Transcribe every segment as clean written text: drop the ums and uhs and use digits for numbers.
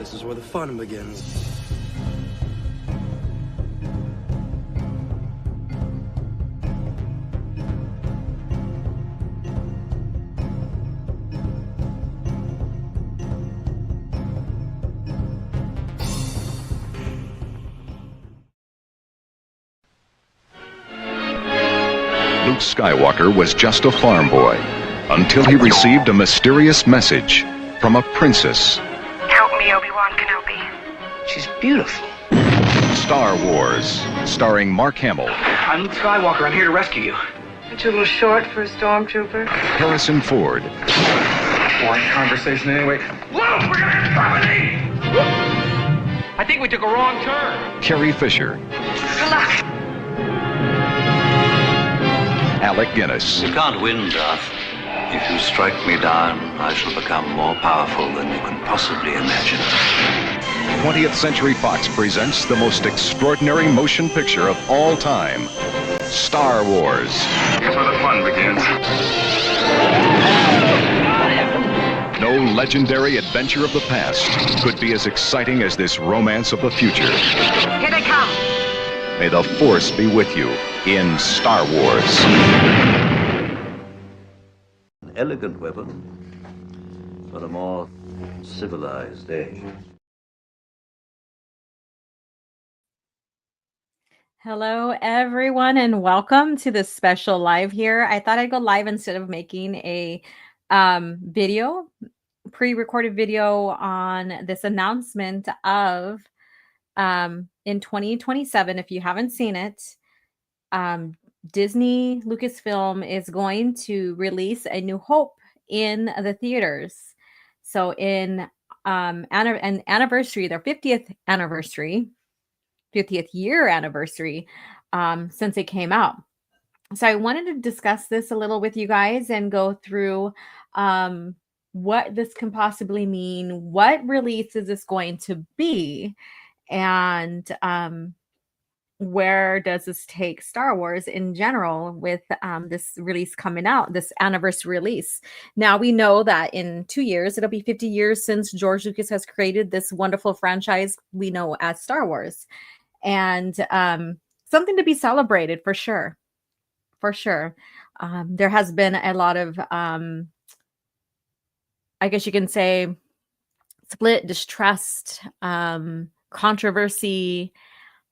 This is where the fun begins. Luke Skywalker was just a farm boy until he received a mysterious message from a princess. Help me, Obi-Wan Kenobi. She's beautiful. Star Wars, starring Mark Hamill, I'm Luke Skywalker. I'm here to rescue you. Aren't you a little short for a stormtrooper? Harrison Ford, Boring conversation anyway. Luke, we're gonna get company! I think we took a wrong turn. Carrie Fisher, Good luck. Alec Guinness, You can't win, Darth. If you strike me down, I shall become more powerful than you can possibly imagine. 20th Century Fox presents the most extraordinary motion picture of all time, Star Wars. Here's where the fun begins. No legendary adventure of the past could be as exciting as this romance of the future. Here they come. May the Force be with you in Star Wars. An elegant weapon for a more civilized age. Hello, everyone, and welcome to this special live here. I thought I'd go live instead of making a video, pre-recorded video on this announcement of in 2027. If you haven't seen it, Disney Lucasfilm is going to release A New Hope in the theaters. So in an anniversary, their 50th anniversary, 50th year anniversary since it came out. So I wanted to discuss this a little with you guys and go through what this can possibly mean, what release is this going to be, and where does this take Star Wars in general with this release coming out, this anniversary release. Now we know that in 2 years, it'll be 50 years since George Lucas has created this wonderful franchise we know as Star Wars. And something to be celebrated for sure. For sure. There has been a lot of, I guess you can say, split, distrust, controversy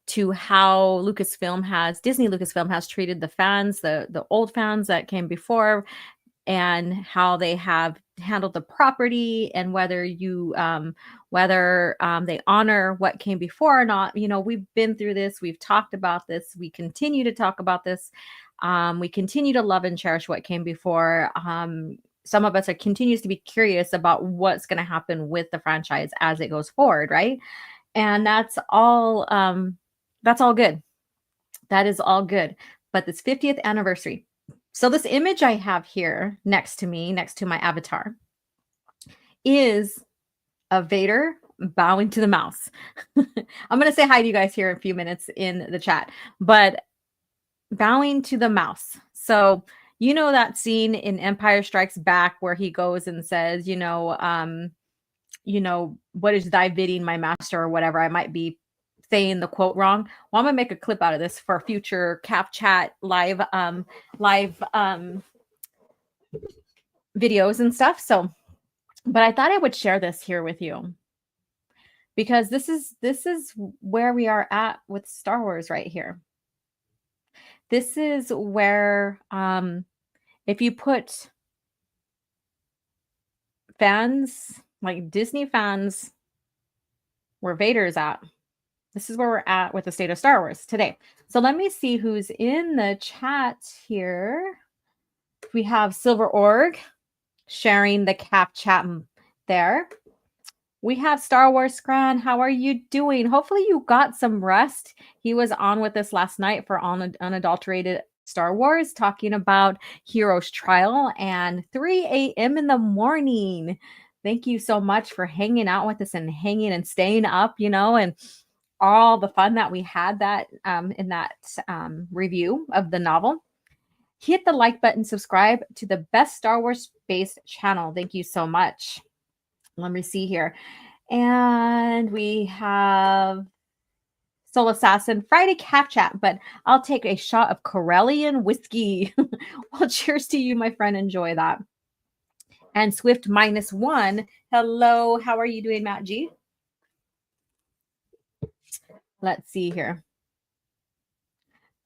to how Disney Lucasfilm has treated the fans, the old fans that came before, and how they have handled the property, and whether they honor what came before or not. You know, we've been through this. We've talked about this. We continue to talk about this. We continue to love and cherish what came before. Some of us continues to be curious about what's going to happen with the franchise as it goes forward, right? And that's all good. That is all good. But this 50th anniversary. So this image I have here next to me, next to my avatar, is a Vader bowing to the mouse. I'm going to say hi to you guys here in a few minutes in the chat, but bowing to the mouse. So, you know that scene in Empire Strikes Back where he goes and says, what is thy bidding, my master, or whatever. I might be saying the quote wrong. Well, I'm gonna make a clip out of this for future Cap Chat live videos and stuff. So, but I thought I would share this here with you because this is where we are at with Star Wars right here. This is where if you put fans, like Disney fans, where Vader is at, this is where we're at with the state of Star Wars today. So let me see who's in the chat here. We have Silver Org sharing the Cap Chat there. We have Star Wars Scran. How are you doing? Hopefully you got some rest. He was on with us last night for Unadulterated Star Wars, talking about Hero's Trial and 3 a.m. in the morning. Thank you so much for hanging out with us and hanging and staying up, and all the fun that we had that in that review of the novel. Hit the like button, subscribe to the best Star Wars based channel. Thank you so much. Let me see here. And we have Soul Assassin Friday Cap Chat, but I'll take a shot of Corellian whiskey. Well, cheers to you, my friend. Enjoy that. And Swift -1. Hello, how are you doing, Matt G? Let's see here.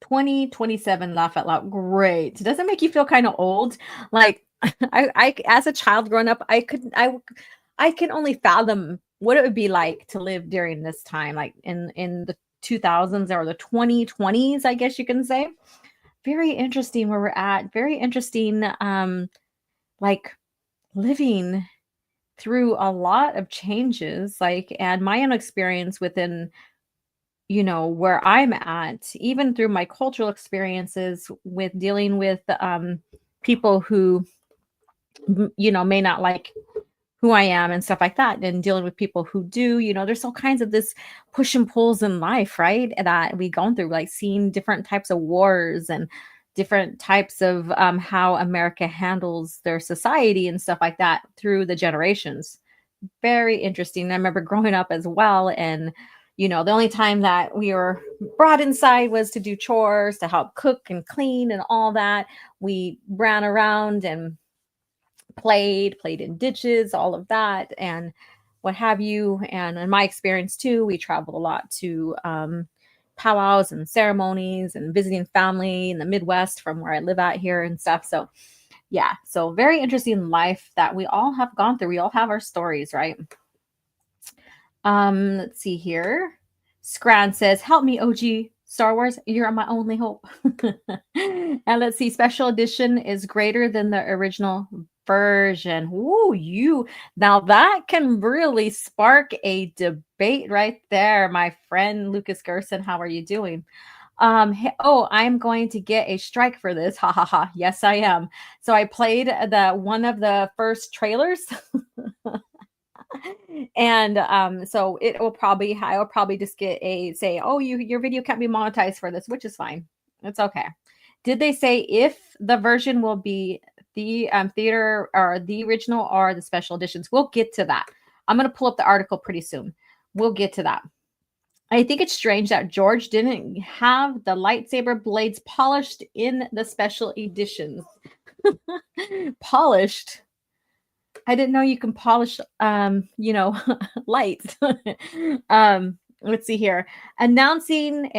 2027 laugh out loud. Great. Does it make you feel kind of old? Like I as a child growing up, I can only fathom what it would be like to live during this time, like in the 2000s or the 2020s, I guess you can say. Very interesting where we're at. Very interesting like living through a lot of changes, like, and my own experience within, where I'm at, even through my cultural experiences with dealing with people who, may not like who I am and stuff like that, and dealing with people who do, there's all kinds of this push and pulls in life, right? That we gone through, like seeing different types of wars and different types of how America handles their society and stuff like that through the generations. Very interesting. I remember growing up as well, and the only time that we were brought inside was to do chores, to help cook and clean and all that. We ran around and played in ditches, all of that, and what have you. And in my experience too, we traveled a lot to powwows and ceremonies and visiting family in the Midwest from where I live out here and stuff. So yeah, so very interesting life that we all have gone through. We all have our stories, right? Let's see here. Scran says, "Help me, OG Star Wars. You're my only hope." And let's see. Special edition is greater than the original version. Ooh, you now that can really spark a debate right there, my friend Lucas Gerson. How are you doing? Oh, I'm going to get a strike for this. Ha ha ha. Yes, I am. So I played the one of the first trailers. And so I will probably just get a say, "Oh, your video can't be monetized for this," which is fine. It's okay. Did they say if the version will be the theater or the original or the special editions? We'll get to that. I'm going to pull up the article pretty soon. We'll get to that. I think it's strange that George didn't have the lightsaber blades polished in the special editions. Polished. I didn't know you can polish, light. Let's see here. Announcing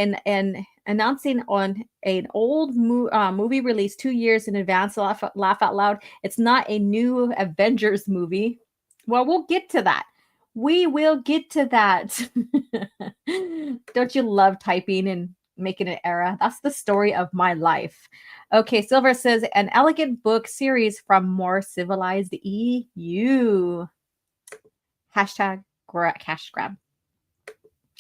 announcing on an old movie released 2 years in advance. Laugh out loud. It's not a new Avengers movie. Well, we'll get to that. We will get to that. Don't you love typing and making an era? That's the story of my life. Okay, Silver says an elegant book series from more civilized EU. Hashtag cash grab.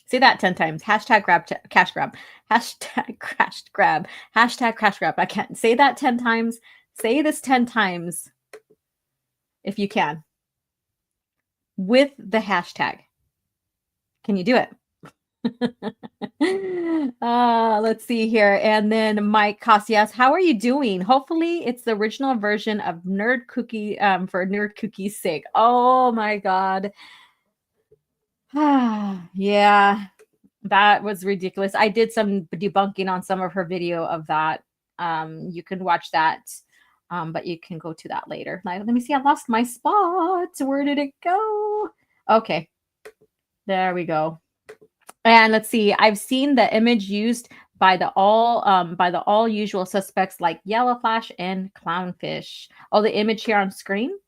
Say that 10 times. Hashtag cash grab. Hashtag cash grab. Hashtag cash grab. I can't say that 10 times. Say this 10 times if you can. With the hashtag. Can you do it? Let's see here. And then Mike Casillas, how are you doing? Hopefully it's the original version of Nerd Cookie for Nerd Cookie's sake. Oh my God. Yeah, that was ridiculous. I did some debunking on some of her video of that. You can watch that. But you can go to that later. Let me see. I lost my spot. Where did it go? Okay. There we go. And let's see. I've seen the image used by the all usual suspects like Yellow Flash and Clownfish. Oh, the image here on screen.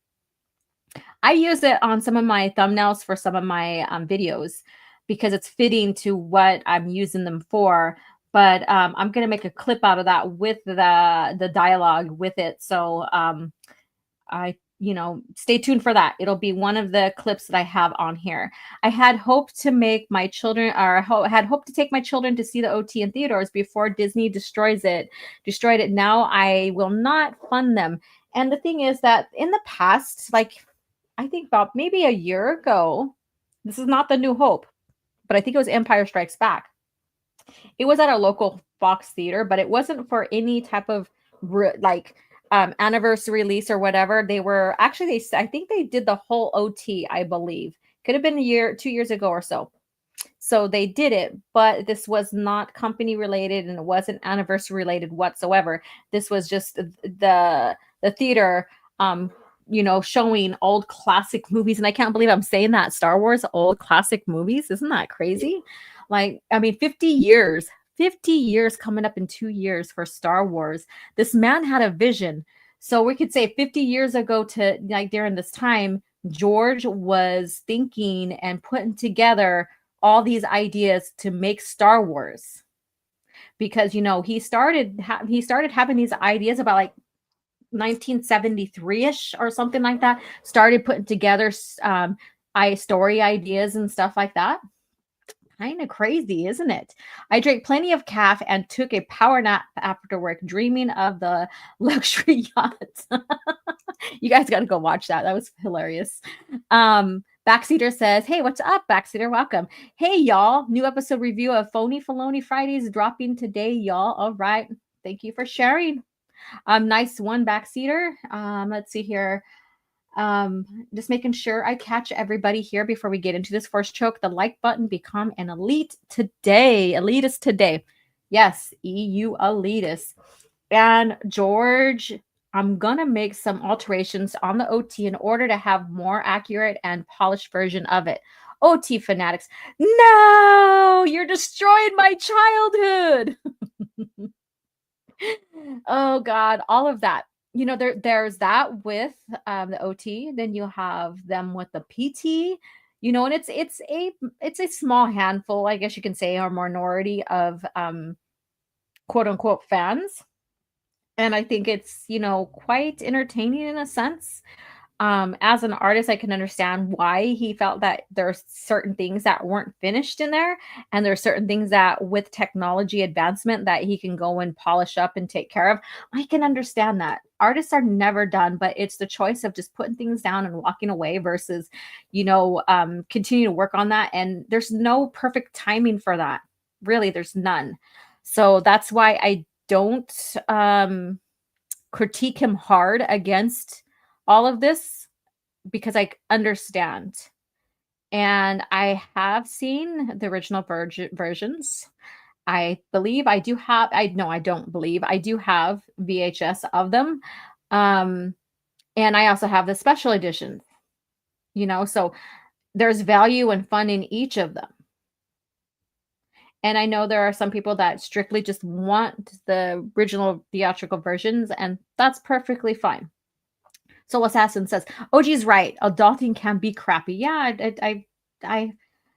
I use it on some of my thumbnails for some of my videos because it's fitting to what I'm using them for. But I'm going to make a clip out of that with the dialogue with it. So stay tuned for that. It'll be one of the clips that I have on here. I had hoped to make my children, or had hoped to take my children to see the OT in theaters before Disney destroyed it. Now I will not fund them. And the thing is that in the past, like I think about maybe a year ago, this is not the New Hope, but I think it was Empire Strikes Back. It was at a local Fox theater, but it wasn't for any type of anniversary release or whatever. They were actually, I think they did the whole OT, I believe, Could have been a year, 2 years ago or so. So they did it, but this was not company related and it wasn't anniversary related whatsoever. This was just the theater showing old classic movies. And I can't believe I'm saying that. Star Wars, old classic movies. Isn't that crazy? Like, I mean, 50 years. 50 years coming up in 2 years for Star Wars. This man had a vision. So we could say 50 years ago to like during this time, George was thinking and putting together all these ideas to make Star Wars. Because he started having these ideas about like 1973ish or something like that. Started putting together story ideas and stuff like that. Kind of crazy, isn't it? I drank plenty of caf and took a power nap after work, dreaming of the luxury yacht. You guys got to go watch that. That was hilarious. Backseater says, hey, what's up, Backseater? Welcome. Hey, y'all. New episode review of Phony Filoni Fridays dropping today, y'all. All right. Thank you for sharing. Nice one, Backseater. Let's see here. Just making sure I catch everybody here before we get into this first choke. The like button, become an elite today. Elitist today. Yes, EU elitist. And George, I'm going to make some alterations on the OT in order to have more accurate and polished version of it. OT fanatics. No, you're destroying my childhood. Oh God, all of that. There's that with the OT. Then you have them with the PT. And it's a small handful, I guess you can say, or minority of quote unquote fans. And I think it's quite entertaining in a sense. As an artist, I can understand why he felt that there's certain things that weren't finished in there, and there's certain things that with technology advancement that he can go and polish up and take care of. I can understand that. Artists are never done, but it's the choice of just putting things down and walking away versus, continue to work on that. And there's no perfect timing for that. Really, there's none. So that's why I don't critique him hard against all of this, because I understand. And I have seen the original versions. I believe I do have, I don't believe I do have VHS of them. And I also have the special editions, so there's value and fun in each of them. And I know there are some people that strictly just want the original theatrical versions, and that's perfectly fine. Soul Assassin says, OG's right. Adulting can be crappy. Yeah, I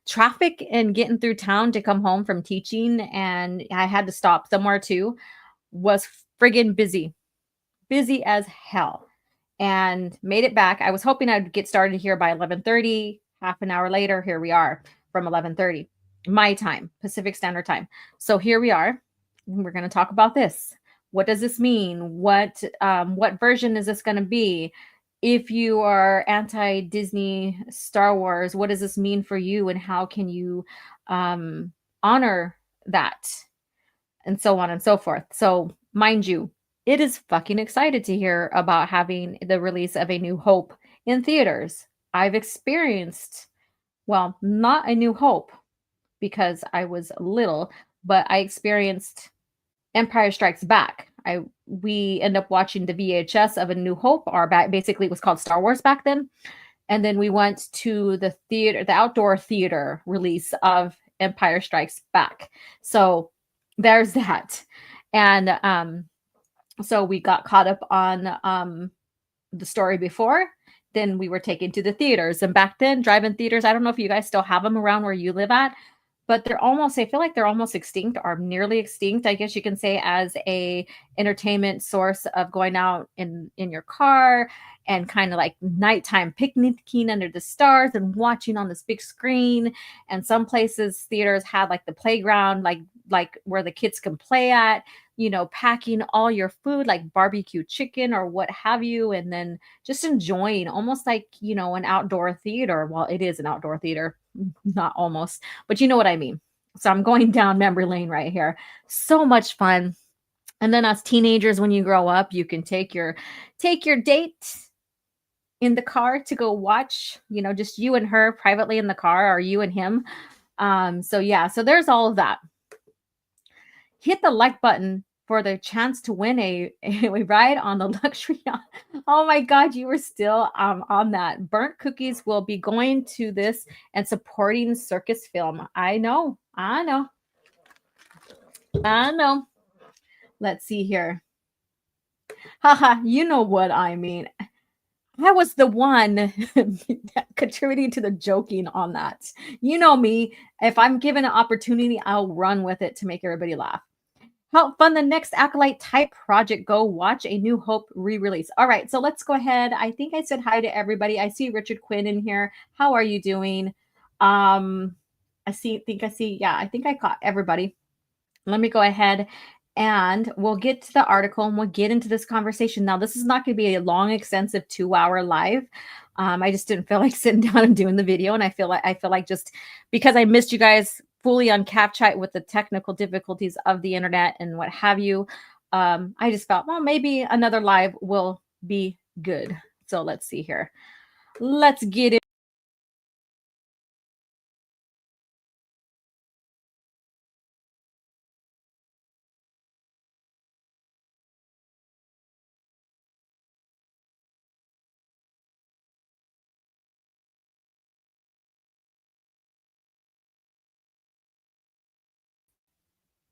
traffic and getting through town to come home from teaching, and I had to stop somewhere too, was friggin' busy. Busy as hell. And made it back. I was hoping I'd get started here by 11:30. Half an hour later, here we are from 11:30. My time, Pacific Standard Time. So here we are. We're going to talk about this. What does this mean? What version is this going to be? If you are anti-Disney Star Wars, what does this mean for you, and how can you honor that? And so on and so forth. So mind you, it is fucking excited to hear about having the release of A New Hope in theaters. I've experienced, well, not A New Hope because I was little, but I experienced Empire Strikes Back. We end up watching the VHS of A New Hope, or basically it was called Star Wars back then. And then we went to the theater, the outdoor theater release of Empire Strikes Back. So there's that. And so we got caught up on the story before. Then we were taken to the theaters. And back then, drive-in theaters, I don't know if you guys still have them around where you live at, but I feel like they're almost extinct, or nearly extinct, I guess you can say, as a entertainment source of going out in your car and kind of like nighttime picnicking under the stars and watching on this big screen. And some places, theaters had like the playground, like where the kids can play at, packing all your food, like barbecue chicken or what have you, and then just enjoying almost like, an outdoor theater. Well, it is an outdoor theater. Not almost, but you know what I mean. So I'm going down memory lane right here. So much fun. And then as teenagers, when you grow up, you can take your date in the car to go watch, just you and her privately in the car, or you and him. So yeah, so there's all of that. Hit the like button for the chance to win a ride on the luxury yacht. Oh my God, you were still on that. Burnt cookies will be going to this and supporting circus film. I know. Let's see here. Haha, you know what I mean. I was the one contributing to the joking on that. You know me. If I'm given an opportunity, I'll run with it to make everybody laugh. Help fund the next Acolyte type project. Go watch A New Hope re-release. All right, so let's go ahead. I think I said hi to everybody. I see Richard Quinn in here. How are you doing? I think I caught everybody. Let me go ahead and we'll get to the article and we'll get into this conversation. Now, this is not going to be a long, extensive 2-hour live. I just didn't feel like sitting down and doing the video, and I feel like just because I missed you guys fully on CapChat with the technical difficulties of the internet and what have you. I just felt, well, maybe another live will be good. So let's see here. Let's get it.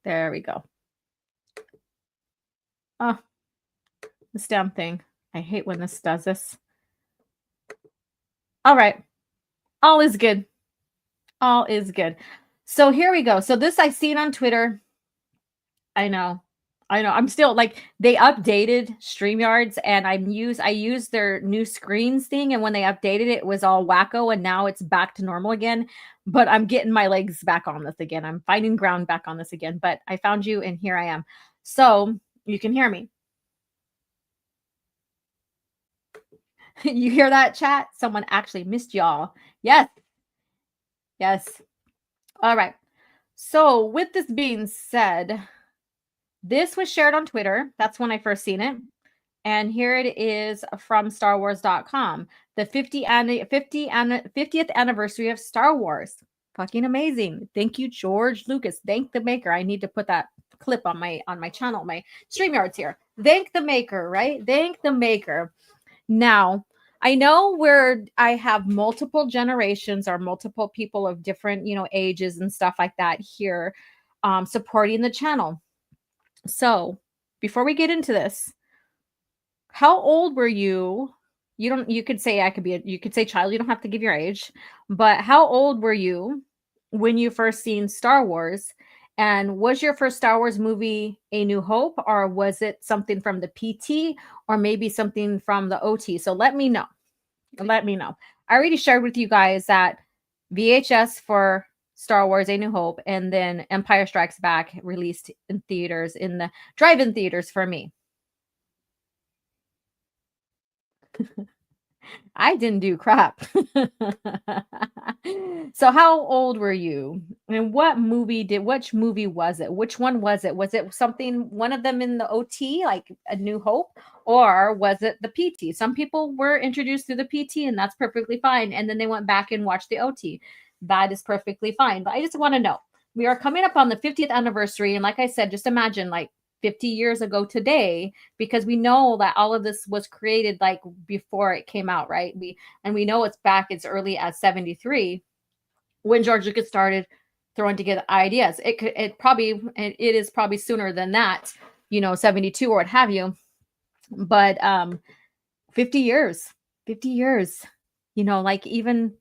There we go. Oh, this damn thing. I hate when this does this. All right. All is good. All is good. So here we go. So this I seen on Twitter. I know. I'm still like, they updated StreamYards and I used their new screens thing, and when they updated it, it was all wacko and now it's back to normal again. But I'm getting my legs back on this again. I'm finding ground back on this again. But I found you and here I am. So you can hear me. You hear that, chat? Someone actually missed y'all. Yes. Yes. All right. So with this being said, this was shared on Twitter. That's when I first seen it. And here it is from starwars.com. The 50th anniversary of Star Wars. Fucking amazing. Thank you, George Lucas. Thank the maker. I need to put that clip on my channel, my StreamYards here. Thank the maker, right? Thank the maker. Now, I know where I have multiple generations or multiple people of different, ages and stuff like that here supporting the channel. So before we get into this, how old were you? You could say you could say child, you don't have to give your age, but how old were you when you first seen Star Wars? And was your first Star Wars movie A New Hope, or was it something from the PT, or maybe something from the OT? So let me know. Let me know. I already shared with you guys that VHS for Star Wars A New Hope, and then Empire Strikes Back released in theaters, in the drive-in theaters for me. I didn't do crap. So how old were you? And which movie was it? Which one was it? Was it one of them in the OT, like A New Hope? Or was it the PT? Some people were introduced through the PT, and that's perfectly fine. And then they went back and watched the OT. That is perfectly fine. But I just want to know, we are coming up on the 50th anniversary. And like I said, just imagine like 50 years ago today, because we know that all of this was created like before it came out, right? We know it's back as early as 73 when George Lucas started throwing together ideas. It is probably sooner than that, 72 or what have you. But 50 years, like even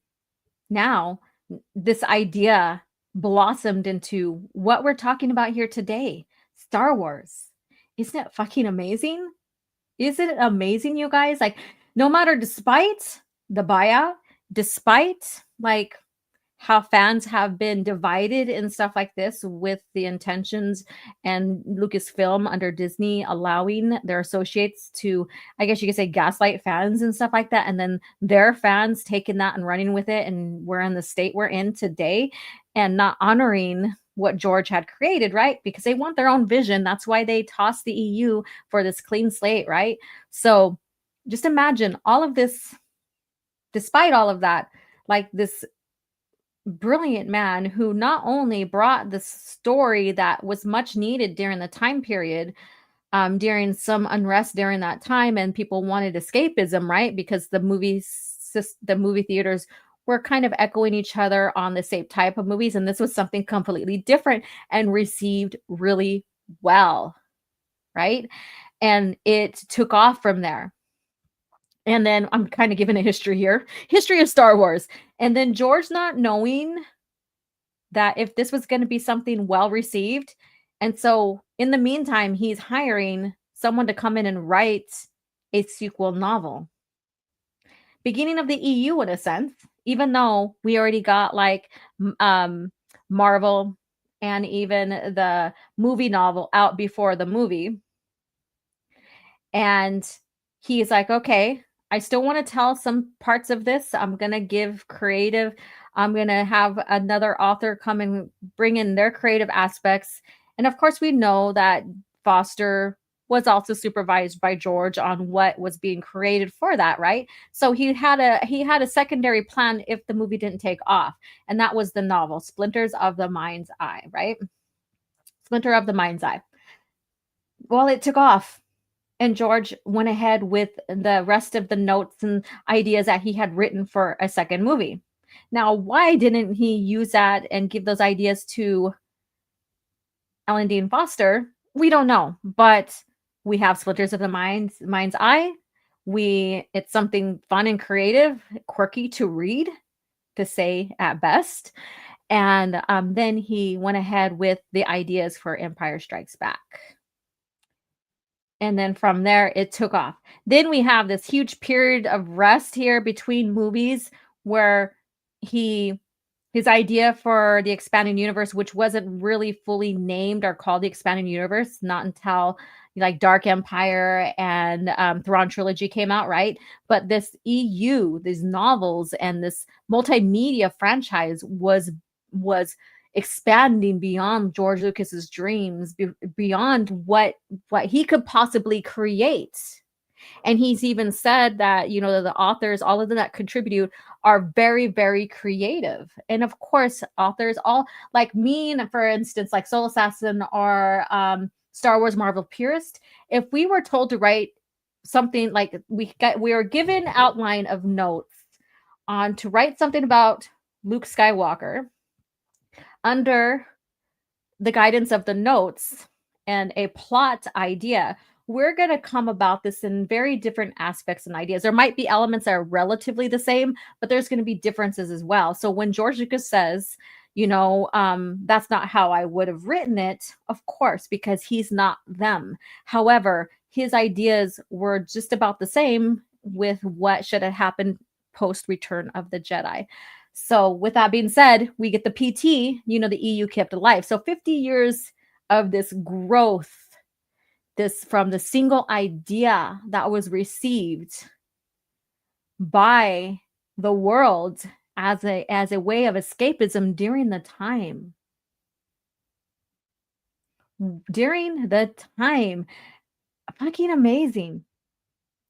now, this idea blossomed into what we're talking about here today. Star Wars. Isn't it fucking amazing? Isn't it amazing, you guys? Like, no matter, despite the buyout, despite like how fans have been divided and stuff like this with the intentions and Lucasfilm under Disney allowing their associates to, I guess you could say, gaslight fans and stuff like that. And then their fans taking that and running with it. And we're in the state we're in today and not honoring what George had created, right? Because they want their own vision. That's why they tossed the EU for this clean slate, right? So just imagine all of this despite all of that, like this brilliant man who not only brought the story that was much needed during the time period, during some unrest during that time, and people wanted escapism, right? Because the movie theaters were kind of echoing each other on the same type of movies, and this was something completely different and received really well, right? And it took off from there. And then I'm kind of giving a history here, history of Star Wars. And then George not knowing that if this was going to be something well received. And so in the meantime, he's hiring someone to come in and write a sequel novel. Beginning of the EU in a sense, even though we already got like Marvel and even the movie novel out before the movie. And he's like, okay, I still want to tell some parts of this. I'm going to give creative. I'm going to have another author come and bring in their creative aspects. And of course, we know that Foster was also supervised by George on what was being created for that, right? So he had a secondary plan if the movie didn't take off. And that was the novel, Splinters of the Mind's Eye, right? Splinter of the Mind's Eye. Well, it took off. And George went ahead with the rest of the notes and ideas that he had written for a second movie. Now, why didn't he use that and give those ideas to Ellen Dean Foster? We don't know, but we have Splinters of the Mind's Eye. It's something fun and creative, quirky to read, to say at best. And then he went ahead with the ideas for Empire Strikes Back. And then from there, it took off. Then we have this huge period of rest here between movies where his idea for the expanding universe, which wasn't really fully named or called the expanding universe, not until like Dark Empire and Thrawn trilogy came out, right? But this EU, these novels and this multimedia franchise was expanding beyond George Lucas's dreams, beyond what he could possibly create. And he's even said that, the authors, all of them that contribute, are very, very creative. And of course, authors, all like me, and for instance, like Soul Assassin or Star Wars Marvel purist, if we were told to write something like we were given outline of notes on to write something about Luke Skywalker, under the guidance of the notes and a plot idea, we're going to come about this in very different aspects and ideas. There might be elements that are relatively the same, but there's going to be differences as well. So when George Lucas says, that's not how I would have written it, of course, because he's not them. However, his ideas were just about the same with what should have happened post Return of the Jedi. So with that being said, we get the PT, the EU kept alive. So 50 years of this growth, this from the single idea that was received by the world as a way of escapism during the time. Fucking amazing,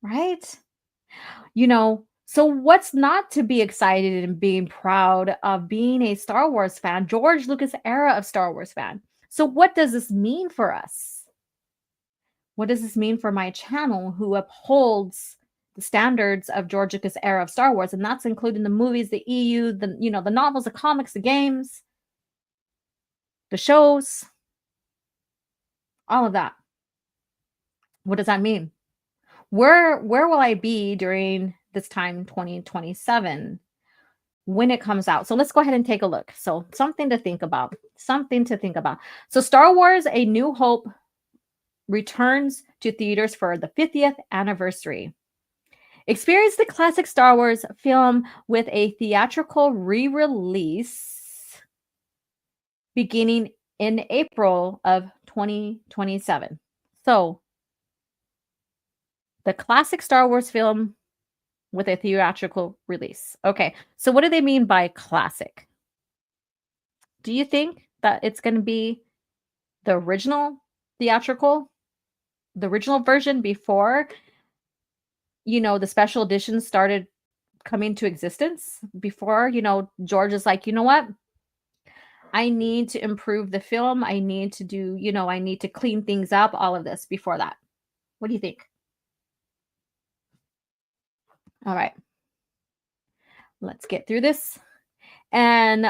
right? So what's not to be excited and being proud of being a Star Wars fan, George Lucas era of Star Wars fan? So what does this mean for us? What does this mean for my channel, who upholds the standards of George Lucas era of Star Wars? And that's including the movies, the EU, the novels, the comics, the games, the shows, all of that. What does that mean? Where will I be during this time, 2027, when it comes out? So let's go ahead and take a look. So something to think about. So Star Wars: A New Hope returns to theaters for the 50th anniversary. Experience the classic Star Wars film with a theatrical re-release beginning in April of 2027. So the classic Star Wars film with a theatrical release. Okay, so what do they mean by classic? Do you think that it's going to be the original theatrical, the original version before, the special editions started coming to existence before, George is like, you know what? I need to improve the film. I need to do, I need to clean things up, all of this before that. What do you think? All right. Let's get through this. And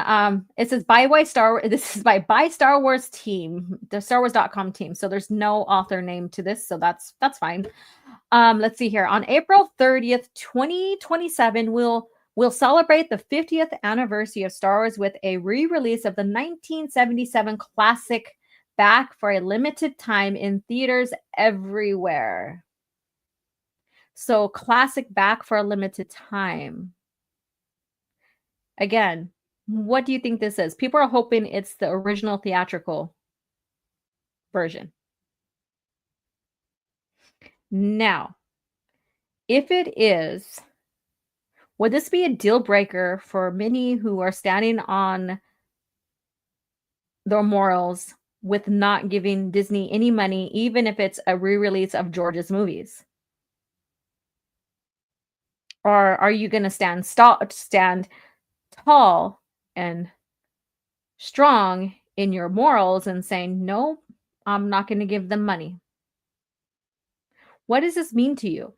it says this is by Star Wars team, the StarWars.com team. So there's no author name to this, so that's fine. Let's see here. On April 30th, 2027, we'll celebrate the 50th anniversary of Star Wars with a re-release of the 1977 classic back for a limited time in theaters everywhere. So classic back for a limited time. Again, what do you think this is? People are hoping it's the original theatrical version. Now, if it is, would this be a deal breaker for many who are standing on their morals with not giving Disney any money, even if it's a re-release of George's movies? Or are you going to stand tall and strong in your morals and saying, no, I'm not going to give them money? What does this mean to you?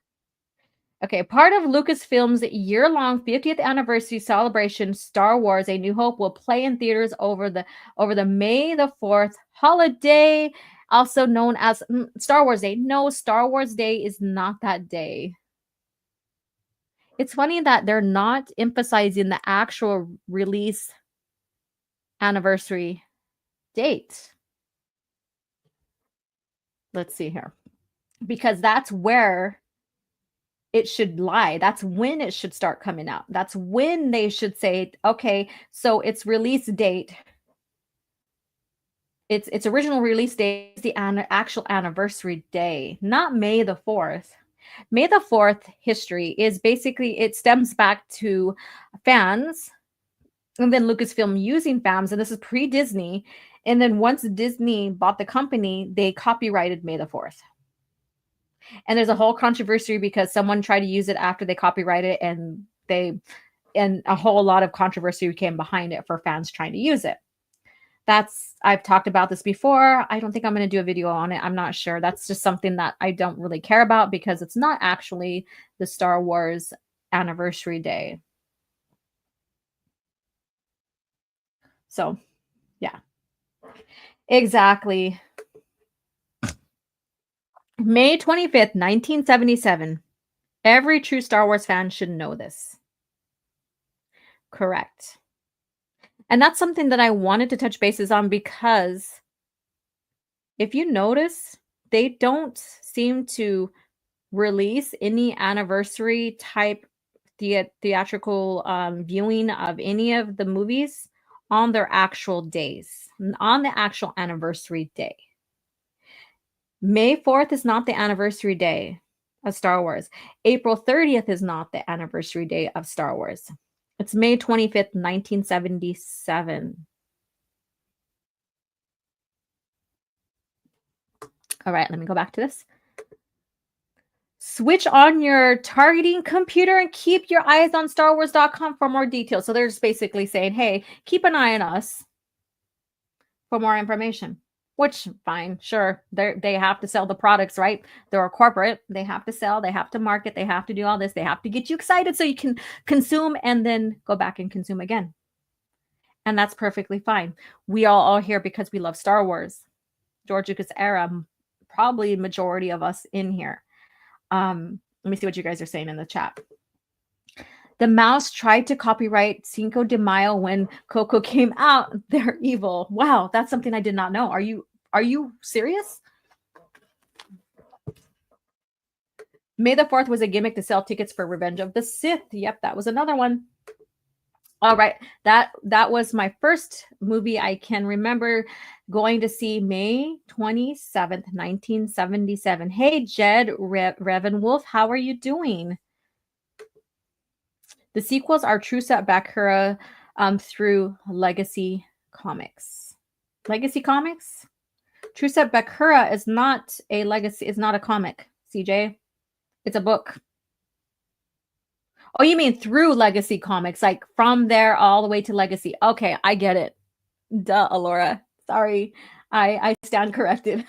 Okay, part of Lucasfilm's year-long 50th anniversary celebration, Star Wars: A New Hope, will play in theaters over the May the 4th holiday, also known as Star Wars Day. No, Star Wars Day is not that day. It's funny that they're not emphasizing the actual release anniversary date. Let's see here. Because that's where it should lie. That's when it should start coming out. That's when they should say, okay, so its release date, its original release date is the actual anniversary day, not May the 4th. May the 4th history is basically, it stems back to fans and then Lucasfilm using fans, and this is pre-Disney. And then once Disney bought the company, they copyrighted May the 4th. And there's a whole controversy because someone tried to use it after they copyrighted it, and a whole lot of controversy came behind it for fans trying to use it. I've talked about this before. I don't think I'm going to do a video on it. I'm not sure. That's just something that I don't really care about because it's not actually the Star Wars anniversary day. So, yeah. Exactly. May 25th, 1977. Every true Star Wars fan should know this. Correct. And that's something that I wanted to touch bases on because if you notice, they don't seem to release any anniversary type theatrical viewing of any of the movies on their actual days, on the actual anniversary day. May 4th is not the anniversary day of Star Wars. April 30th is not the anniversary day of Star Wars. It's May 25th, 1977. All right, let me go back to this. Switch on your targeting computer and keep your eyes on StarWars.com for more details. So they're just basically saying, hey, keep an eye on us for more information. Which, fine, sure. They have to sell the products, right? They're a corporate. They have to sell. They have to market. They have to do all this. They have to get you excited so you can consume and then go back and consume again. And that's perfectly fine. We all here because we love Star Wars. George Lucas era, probably majority of us in here. Let me see what you guys are saying in the chat. The mouse tried to copyright Cinco de Mayo when Coco came out. They're evil. Wow, that's something I did not know. Are you serious? May the 4th was a gimmick to sell tickets for Revenge of the Sith. Yep, that was another one. All right, that was my first movie I can remember going to see, May 27th, 1977. Hey, Jed Revenwolf, how are you doing? The sequels are True Set Bakura through Legacy Comics. Legacy Comics? True Set Bakura is not a legacy, it's not a comic, CJ. It's a book. Oh, you mean through Legacy Comics, like from there all the way to Legacy. Okay, I get it. Duh, Alora. Sorry. I stand corrected.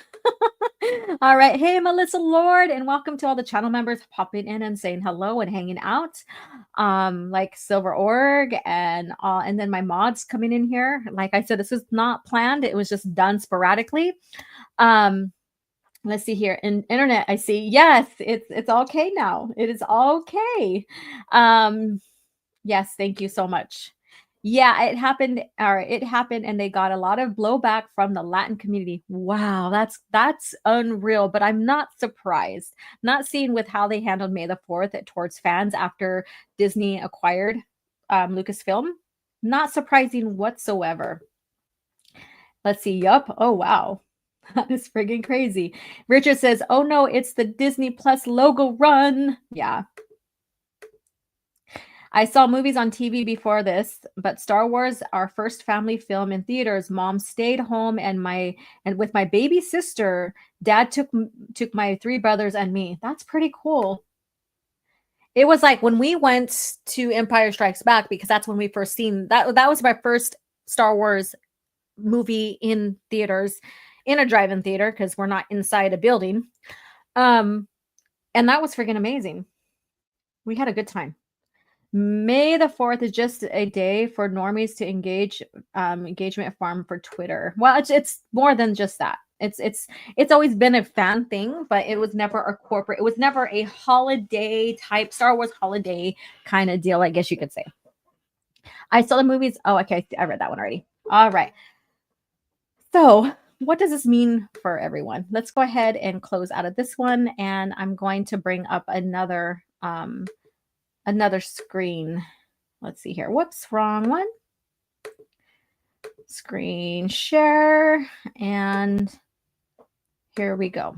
All right. Hey, Melissa Lord, and welcome to all the channel members popping in and saying hello and hanging out. Like Silver Org and then my mods coming in here. Like I said, this was not planned. It was just done sporadically. Let's see here. In internet, I see. Yes, it's okay now. It is okay. Yes, thank you so much. Yeah, it happened and they got a lot of blowback from the Latin community. Wow, that's unreal, but I'm not surprised. Not seeing with how they handled May the 4th towards fans after Disney acquired Lucasfilm. Not surprising whatsoever. Let's see. Yup. Oh, wow. That is friggin' crazy. Richard says, "Oh no, it's the Disney Plus logo run." Yeah. I saw movies on TV before this, but Star Wars, our first family film in theaters, mom stayed home and with my baby sister, dad took my three brothers and me. That's pretty cool. It was like when we went to Empire Strikes Back, because that's when we first seen that was my first Star Wars movie in theaters, in a drive-in theater, because we're not inside a building. And that was freaking amazing. We had a good time. May the 4th is just a day for normies to engagement farm for Twitter. Well, it's more than just that. It's always been a fan thing, but it was never a corporate. It was never a holiday type Star Wars holiday kind of deal, I guess you could say. I saw the movies. Oh, okay, I read that one already. All right. So, what does this mean for everyone? Let's go ahead and close out of this one, and I'm going to bring up another screen. Let's see here. Whoops, wrong one. Screen share, and here we go.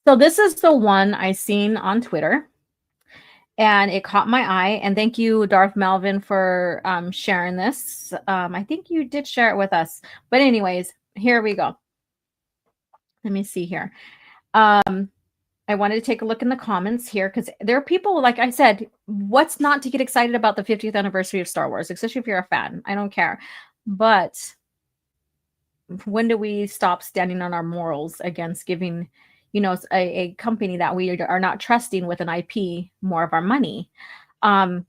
So this is the one I seen on Twitter, and it caught my eye. And thank you, Darth Melvin, for sharing this. I think you did share it with us. But anyways, here we go. Let me see here. I wanted to take a look in the comments here because there are people, like I said, what's not to get excited about the 50th anniversary of Star Wars, especially if you're a fan. I don't care. But when do we stop standing on our morals against giving, a company that we are not trusting with an IP more of our money? So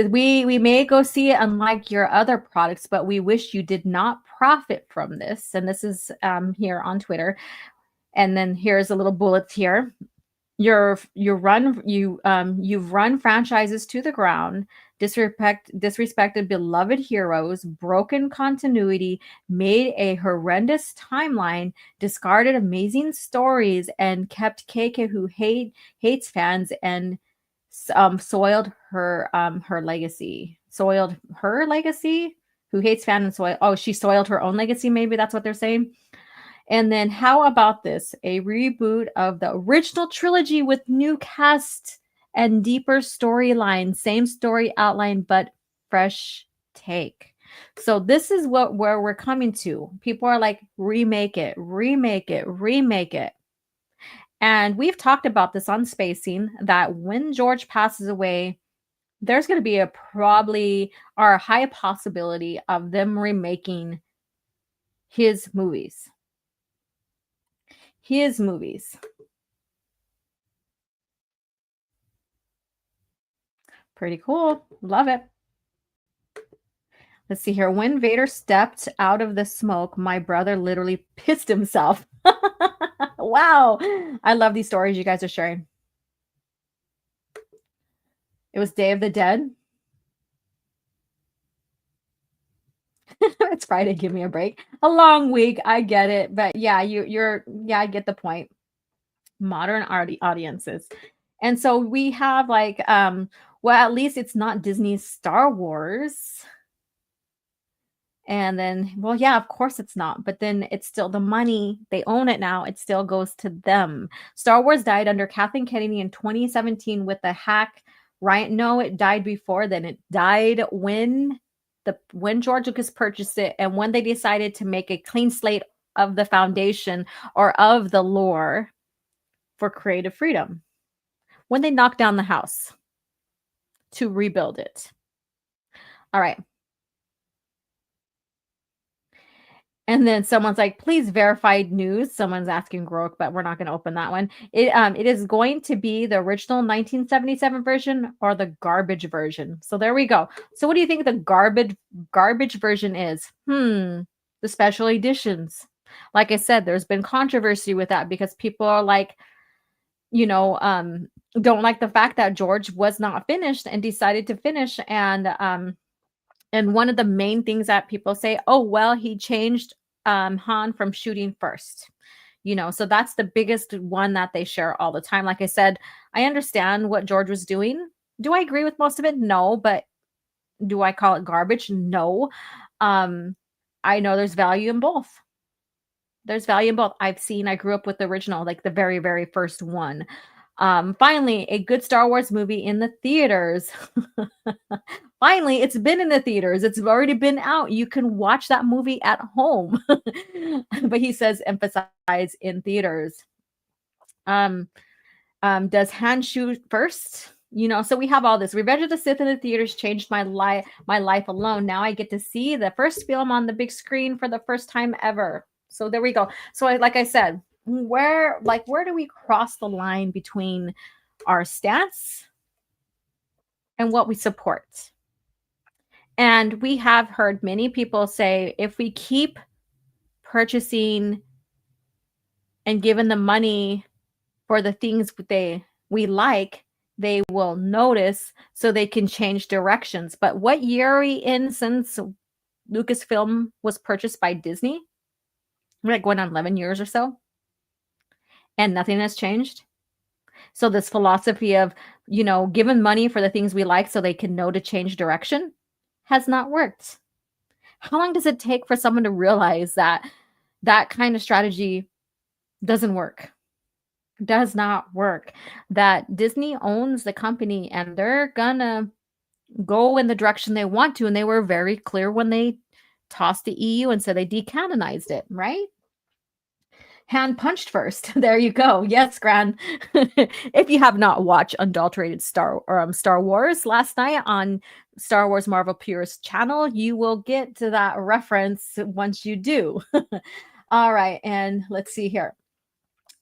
we may go see it unlike your other products, but we wish you did not profit from this. And this is here on Twitter. And then here's a little bullets here. You've run franchises to the ground, disrespected beloved heroes, broken continuity, made a horrendous timeline, discarded amazing stories, and kept KK who hates fans and soiled her legacy. Soiled her legacy? Who hates fans and soil? Oh, she soiled her own legacy. Maybe that's what they're saying. And then how about this? A reboot of the original trilogy with new cast and deeper storyline, same story outline, but fresh take. So this is where we're coming to. People are like, remake it, remake it, remake it. And we've talked about this on Spacing, that when George passes away, there's going to be a high possibility of them remaking his movies. His movies. Pretty cool. Love it. Let's see here. When Vader stepped out of the smoke, my brother literally pissed himself. Wow. I love these stories you guys are sharing. It was Day of the Dead. It's Friday. Give me a break. A long week. I get it. But yeah, I get the point. Modern audiences. And so we have like, well, at least it's not Disney's Star Wars. And then, well, yeah, of course it's not. But then it's still the money. They own it now. It still goes to them. Star Wars died under Kathleen Kennedy in 2017 with the hack. Right? No, it died before then. It died when George Lucas purchased it and when they decided to make a clean slate of the foundation or of the lore for creative freedom when they knocked down the house to rebuild it. All right. And then someone's like, please verified news. Someone's asking Grok, but we're not going to open that one. It is going to be the original 1977 version or the garbage version. So there we go. So what do you think the garbage version is? The special editions. Like I said, there's been controversy with that because people are like, don't like the fact that George was not finished and decided to finish. And one of the main things that people say, oh, well, he changed Han from shooting first. So that's the biggest one that they share all the time. Like I said, I understand what George was doing. Do I agree with most of it? No. But do I call it garbage? No. I know there's value in both. There's value in both. I grew up with the original, like the very, very first one. Finally, a good Star Wars movie in the theaters. Finally, it's been in the theaters. It's already been out. You can watch that movie at home. But he says emphasize in theaters. Does Han shoot first? So we have all this. Revenge of the Sith in the theaters changed my life alone. Now I get to see the first film on the big screen for the first time ever. So there we go. So like I said, where do we cross the line between our stance and what we support? And we have heard many people say, if we keep purchasing and giving the money for the things we like, they will notice so they can change directions. But what year are we in since Lucasfilm was purchased by Disney? We're like going on 11 years or so. And nothing has changed. So this philosophy of, giving money for the things we like so they can know to change direction has not worked. How long does it take for someone to realize that that kind of strategy doesn't work? Does not work. That Disney owns the company and they're gonna go in the direction they want to. And they were very clear when they tossed the EU and said they decanonized it, right? Han punched first. There you go. Yes, Gran. If you have not watched Unadulterated Star Wars last night on Star Wars Marvel Purist channel, you will get to that reference once you do. All right, and let's see here.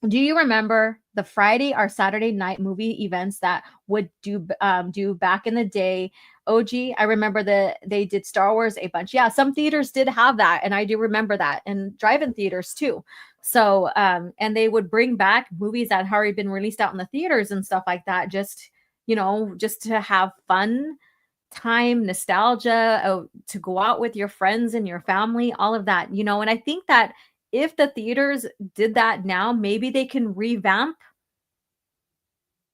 Do you remember the Friday or Saturday night movie events that would do back in the day? OG, I remember they did Star Wars a bunch. Yeah, some theaters did have that, and I do remember that, and drive-in theaters too. So, and they would bring back movies that had already been released out in the theaters and stuff like that, just to have fun time, nostalgia, to go out with your friends and your family, all of that, and I think that if the theaters did that now, maybe they can revamp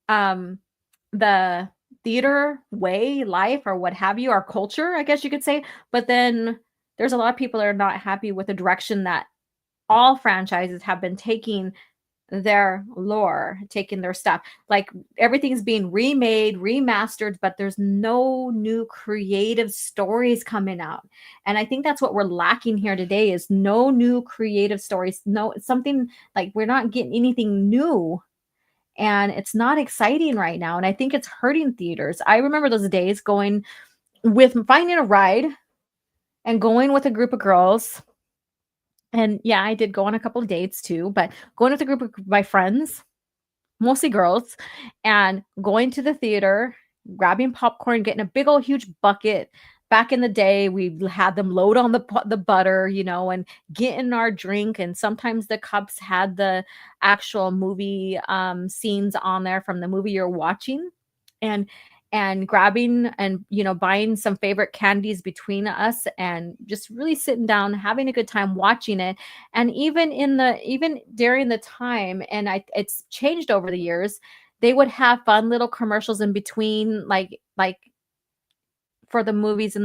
the theater way, life, or what have you, our culture, I guess you could say. But then there's a lot of people that are not happy with the direction that all franchises have been taking their lore, taking their stuff. Like everything's being remade, remastered, but there's no new creative stories coming out. And I think that's what we're lacking here today is no new creative stories. No, something like we're not getting anything new. And it's not exciting right now. And I think it's hurting theaters. I remember those days finding a ride and going with a group of girls. And yeah, I did go on a couple of dates too, but going with a group of my friends, mostly girls, and going to the theater, grabbing popcorn, getting a big old huge bucket. Back in the day, we had them load on the butter, and getting our drink. And sometimes the cups had the actual movie scenes on there from the movie you're watching, and grabbing and buying some favorite candies between us and just really sitting down having a good time watching it. And even during the time, and it's changed over the years, they would have fun little commercials in between, like for the movies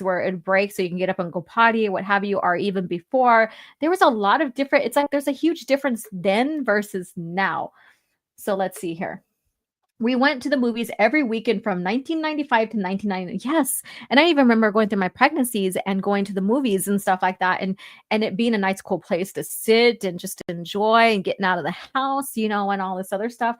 where it breaks so you can get up and go potty or what have you, or even before. There was a lot of it's like there's a huge difference then versus now. So let's see here. We went to the movies every weekend from 1995 to 1990. Yes. And I even remember going through my pregnancies and going to the movies and stuff like that. And it being a nice, cool place to sit and just enjoy and getting out of the house, and all this other stuff.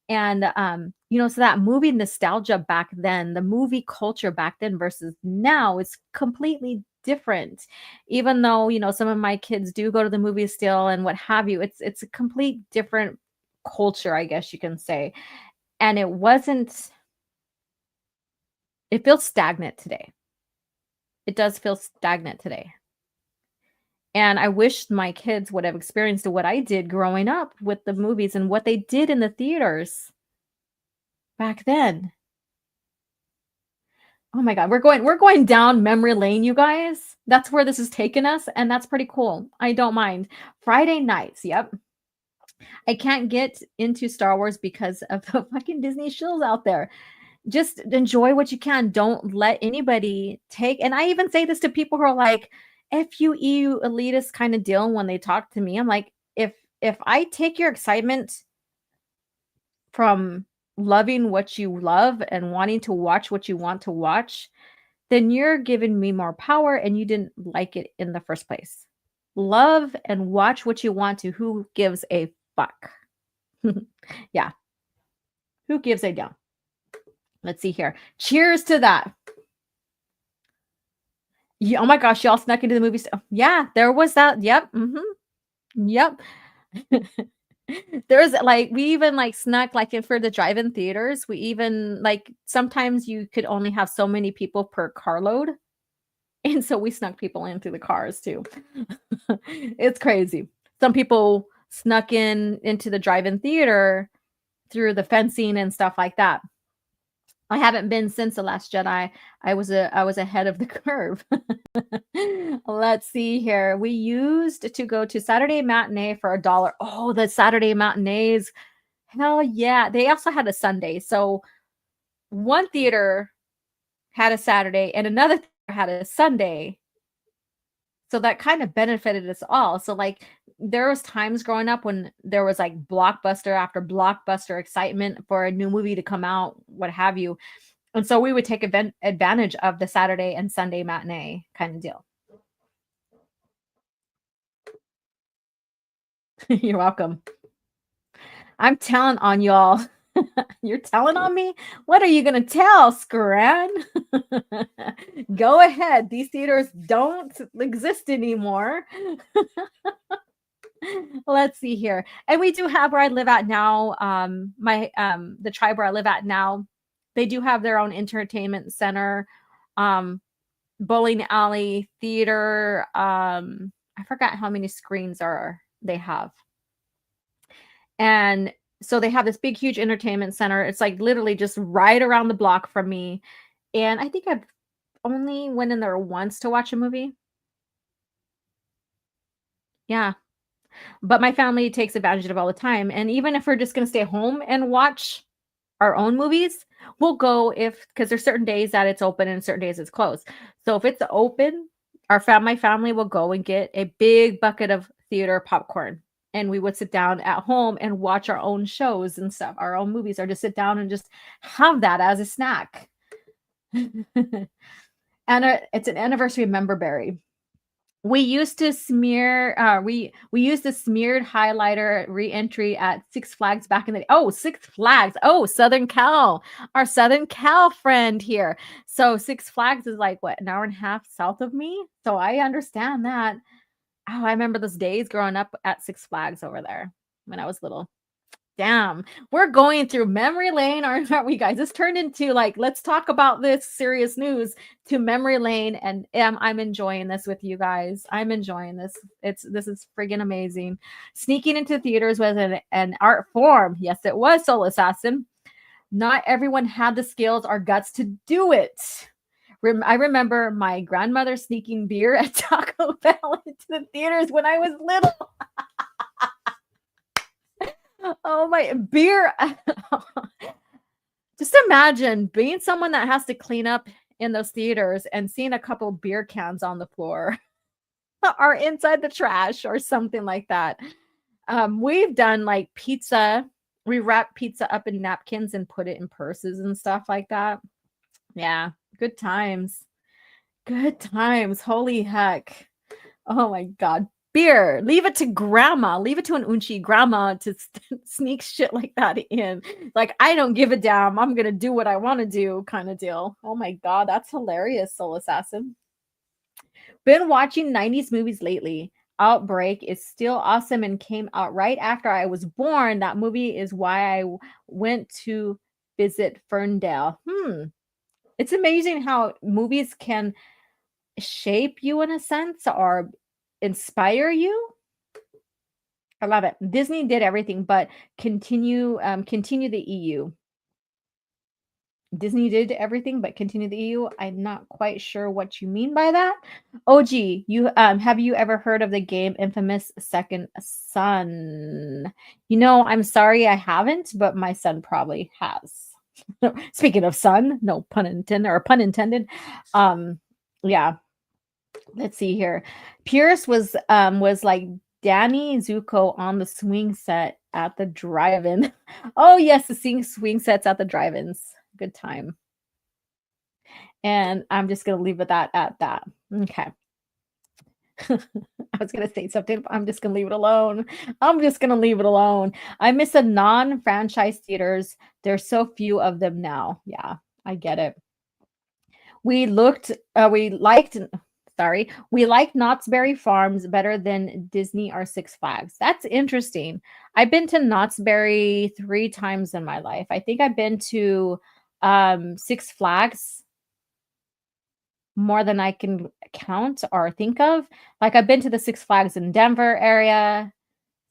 And so that movie nostalgia back then, the movie culture back then versus now is completely different. Even though, some of my kids do go to the movies still and what have you, it's a complete different culture, I guess you can say. And it feels stagnant today. It does feel stagnant today. And I wish my kids would have experienced what I did growing up with the movies and what they did in the theaters back then. Oh my God, we're going down memory lane, you guys. That's where this is taking us, and that's pretty cool. I don't mind. Friday nights, yep. I can't get into Star Wars because of the fucking Disney shills out there. Just enjoy what you can. Don't let anybody take, and I even say this to people who are like, FUE elitist kind of deal when they talk to me. I'm like, if I take your excitement from loving what you love and wanting to watch what you want to watch, then you're giving me more power and you didn't like it in the first place. Love and watch what you want to. Who gives a fuck? Yeah. Who gives a damn? Let's see here. Cheers to that. Yeah, oh my gosh, y'all snuck into the movies. Yeah, there was that. Yep. Yep. There's we even snuck for the drive-in theaters. We even sometimes you could only have so many people per carload. And so we snuck people in through the cars too. It's crazy. Some people snuck into the drive-in theater through the fencing and stuff like that. I haven't been since The Last Jedi. I was ahead of the curve. Let's see here. We used to go to Saturday matinee for $1. Oh, the Saturday matinees. Hell yeah. They also had a Sunday. So one theater had a Saturday and another theater had a Sunday. So that kind of benefited us all. So there was times growing up when there was blockbuster after blockbuster excitement for a new movie to come out, what have you. And so we would take advantage of the Saturday and Sunday matinee kind of deal. You're welcome. I'm telling on y'all. You're telling on me? What are you going to tell, Scran? Go ahead. These theaters don't exist anymore. Let's see here. And we do have where I live at now, the tribe where I live at now, they do have their own entertainment center, bowling alley, theater. I forgot how many screens they have. And so they have this big, huge entertainment center. It's literally just right around the block from me. And I think I've only went in there once to watch a movie. Yeah. But my family takes advantage of it all the time. And even if we're just going to stay home and watch our own movies, we'll go because there's certain days that it's open and certain days it's closed. So if it's open, my family will go and get a big bucket of theater popcorn. And we would sit down at home and watch our own shows and stuff, our own movies, or just sit down and just have that as a snack. And it's an anniversary memberberry. We used to smear, we used the smeared highlighter re-entry at Six Flags back in the day. Oh, Six Flags. Oh, Southern Cal, our Southern Cal friend here. So Six Flags is an hour and a half south of me. So I understand that. Oh, I remember those days growing up at Six Flags over there when I was little. Damn, we're going through memory lane, aren't we, guys? This turned into let's talk about this serious news to memory lane, and I'm enjoying this with you guys. I'm enjoying this. This is friggin' amazing. Sneaking into theaters was an art form. Yes, it was, Soul Assassin. Not everyone had the skills or guts to do it. I remember my grandmother sneaking beer at Taco Bell into the theaters when I was little. Oh my, beer. Just imagine being someone that has to clean up in those theaters and seeing a couple beer cans on the floor or inside the trash or something like that. We've done pizza We wrap pizza up in napkins and put it in purses and stuff like that. Yeah, good times. Good times. Holy heck. Oh my God. Beer. Leave it to grandma. Leave it to an unchi grandma to sneak shit like that in. Like, I don't give a damn. I'm going to do what I want to do kind of deal. Oh my God. That's hilarious, Soul Assassin. Been watching 90s movies lately. Outbreak is still awesome and came out right after I was born. That movie is why I went to visit Ferndale. It's amazing how movies can shape you in a sense or inspire you. I love it. Disney did everything but continue the EU. Disney did everything but continue the EU. I'm not quite sure what you mean by that. OG, you have you ever heard of the game Infamous Second Son? I'm sorry I haven't, but my son probably has. Speaking of son, no pun intended or pun intended. Yeah. Let's see here. Pierce was like Danny Zuko on the swing set at the drive-in. Oh yes, the swing sets at the drive-ins. Good time. And I'm just gonna leave it at that. Okay. I was gonna say something, but I'm just gonna leave it alone. I'm just gonna leave it alone. I miss the non-franchise theaters. There's so few of them now. Yeah, I get it. We looked, we liked, sorry, we liked Knott's Berry Farms better than Disney or Six Flags. That's interesting. I've been to Knott's Berry 3 times in my life. I think I've been to Six Flags more than I can count or think of. Like I've been to the Six Flags in Denver area,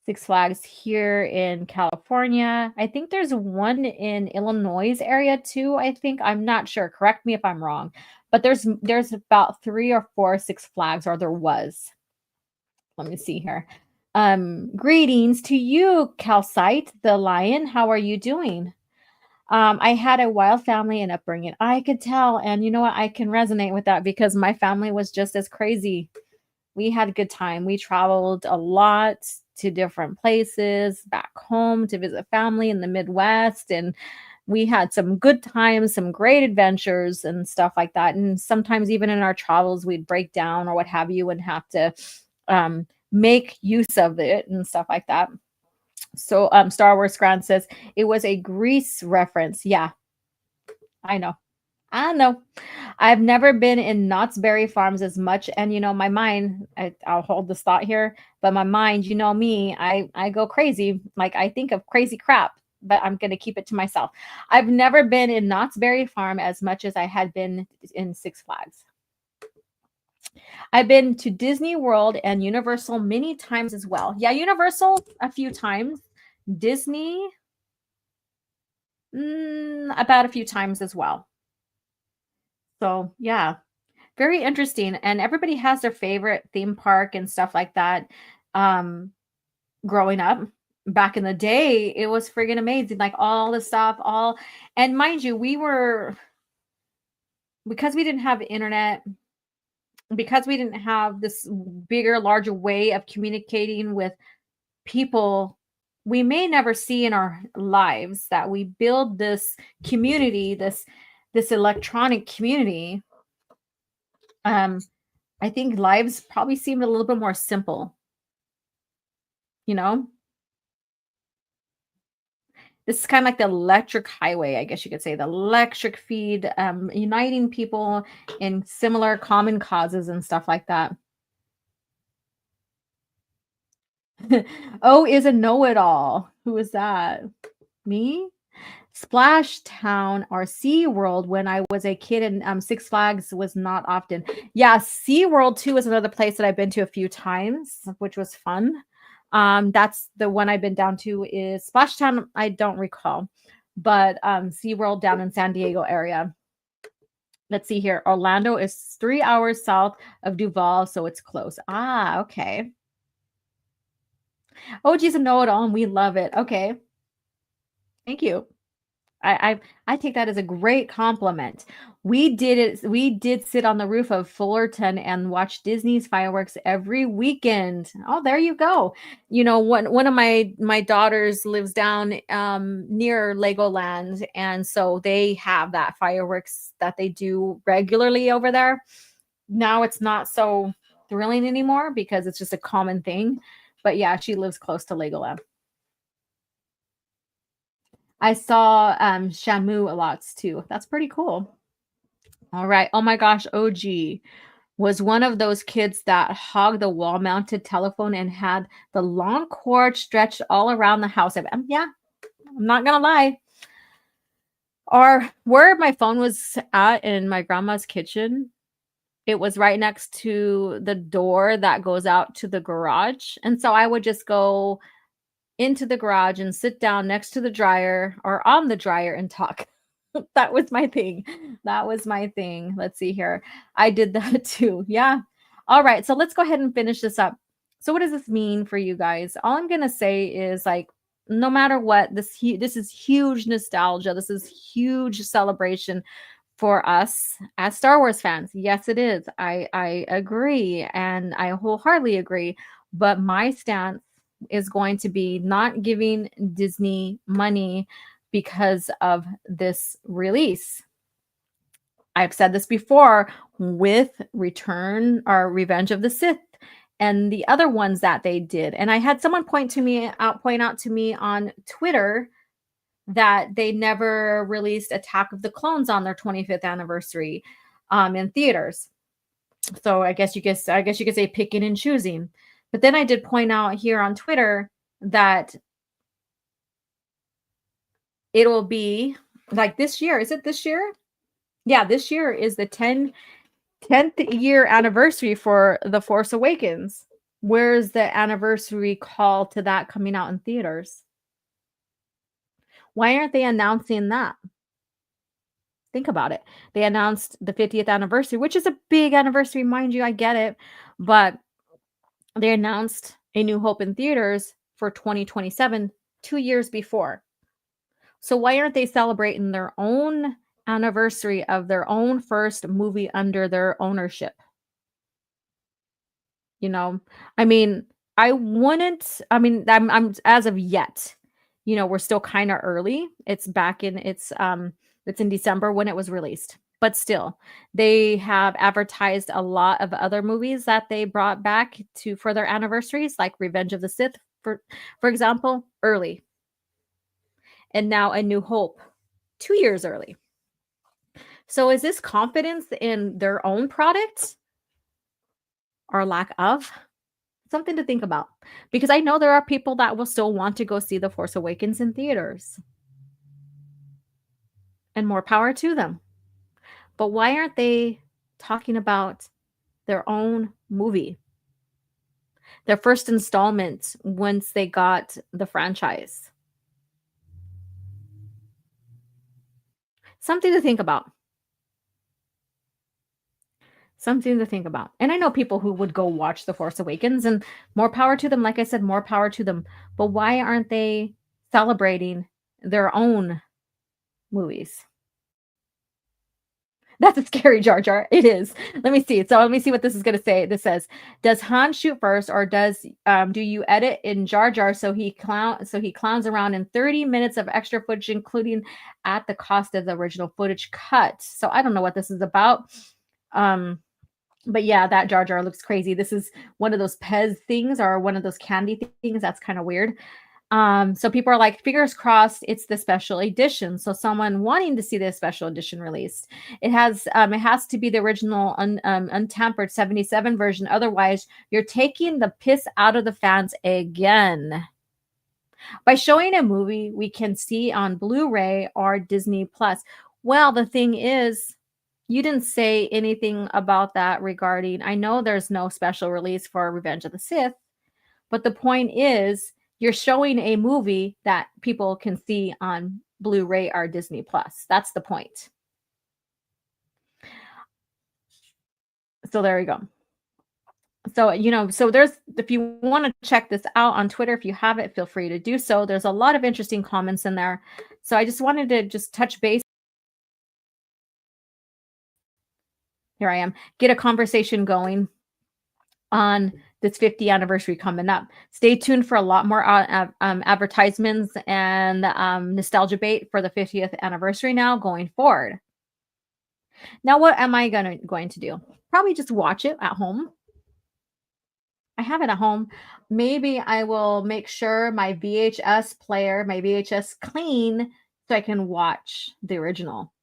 Six Flags here in California. I think there's one in Illinois area too. I think I'm not sure. Correct me if I'm wrong, but there's about 3 or 4 Six Flags, or there was. Let me see here. Greetings to you, Calcite the Lion. How are you doing? I had a wild family and upbringing. I could tell, and you know what? I can resonate with that because my family was just as crazy. We had a good time. We traveled a lot to different places back home to visit family in the Midwest. And we had some good times, some great adventures and stuff like that. And sometimes even in our travels, we'd break down or what have you and have to make use of it and stuff like that. So Star Wars Grant says it was a Grease reference. Yeah, I know. I know. I've never been in Knott's Berry Farms as much. And my mind, I'll hold this thought here, but my mind, me, I go crazy. Like I think of crazy crap, but I'm going to keep it to myself. I've never been in Knott's Berry Farm as much as I had been in Six Flags. I've been to Disney World and Universal many times as well. Yeah, Universal a few times. Disney, about a few times as well. So, yeah, very interesting. And everybody has their favorite theme park and stuff like that. Growing up back in the day, it was friggin' amazing. Like all the stuff, and mind you, because we didn't have internet, because we didn't have this bigger, larger way of communicating with people we may never see in our lives, that we build this community, this electronic community. I think lives probably seemed a little bit more simple. This is kind of like the electric highway, I guess you could say, the electric feed, uniting people in similar common causes and stuff like that. Oh, is a know-it-all. Who is that? Me? Splash Town or Sea World when I was a kid, and Six Flags was not often. Yeah, Sea World too is another place that I've been to a few times, which was fun. That's the one I've been down to. Is Splash Town, I don't recall, but Sea World down in San Diego area. Let's see here. Orlando is 3 hours south of Duval, so it's close. Ah, okay. Oh, geez, a know-it-all, and we love it. Okay. Thank you. I take that as a great compliment. We did it. We did sit on the roof of Fullerton and watch Disney's fireworks every weekend. Oh, there you go. You know, one of my daughters lives down near Legoland, and so they have that fireworks that they do regularly over there. Now it's not so thrilling anymore because it's just a common thing. But yeah, she lives close to Legoland. I saw Shamu a lot too. That's pretty cool. All right. Oh my gosh, OG was one of those kids that hogged the wall-mounted telephone and had the long cord stretched all around the house. Yeah, I'm not gonna lie. Or where my phone was at in my grandma's kitchen, it was right next to the door that goes out to the garage. And so I would just go into the garage and sit down next to the dryer or on the dryer and talk. That was my thing. That was my thing. Let's see here. I did that too. Yeah. All right. So let's go ahead and finish this up. So what does this mean for you guys? All I'm going to say is like no matter what, this is huge nostalgia. This is huge celebration for us as Star Wars fans. Yes, it is. I agree and I wholeheartedly agree, but my stance is going to be not giving Disney money because of this release. I've said this before with Return or Revenge of the Sith and the other ones that they did. And I had someone point out to me on Twitter that they never released Attack of the Clones on their 25th anniversary in theaters. So I guess you could say picking and choosing. But then I did point out here on Twitter that it'll be like this year. Is it this year? Yeah, this year is the 10th year anniversary for The Force Awakens. Where's the anniversary call to that coming out in theaters? Why aren't they announcing that? Think about it. They announced the 50th anniversary, which is a big anniversary, mind you. I get it. But they announced A New Hope in theaters for 2027, 2 years before. So why aren't they celebrating their own anniversary of their own first movie under their ownership? You know, I mean, I wouldn't, I mean, I'm as of yet, you know, we're still kind of early. It's in December when it was released. But still, they have advertised a lot of other movies that they brought back for their anniversaries, like Revenge of the Sith, for example, early. And now A New Hope, 2 years early. So is this confidence in their own product or lack of? Something to think about, because I know there are people that will still want to go see The Force Awakens in theaters. And more power to them. But why aren't they talking about their own movie? Their first installment once they got the franchise. Something to think about. Something to think about. And I know people who would go watch The Force Awakens, and more power to them. Like I said, more power to them. But why aren't they celebrating their own movies? That's a scary Jar Jar. It is. Let me see. So let me see what this is going to say. This says, "Does Han shoot first, or do you edit in Jar Jar so he clowns around in 30 minutes of extra footage, including at the cost of the original footage cut?" So I don't know what this is about. But yeah, that Jar Jar looks crazy. This is one of those Pez things or one of those candy things. That's kind of weird. So people are like, fingers crossed, it's the special edition. So someone wanting to see the special edition released, it has to be the original untampered 77 version. Otherwise, you're taking the piss out of the fans again. By showing a movie we can see on Blu-ray or Disney Plus. Well, the thing is, you didn't say anything about that regarding, I know there's no special release for Revenge of the Sith, but the point is, you're showing a movie that people can see on Blu-ray or Disney Plus. That's the point. So there you go. So, you know, so if you want to check this out on Twitter, if you have it, feel free to do so. There's a lot of interesting comments in there. So I just wanted to just touch base. Here I am, get a conversation going on this 50th anniversary coming up. Stay tuned for a lot more advertisements and nostalgia bait for the 50th anniversary now going forward. Now, what am I going to do? Probably just watch it at home. I have it at home. Maybe I will make sure my VHS player, my VHS clean so I can watch the original.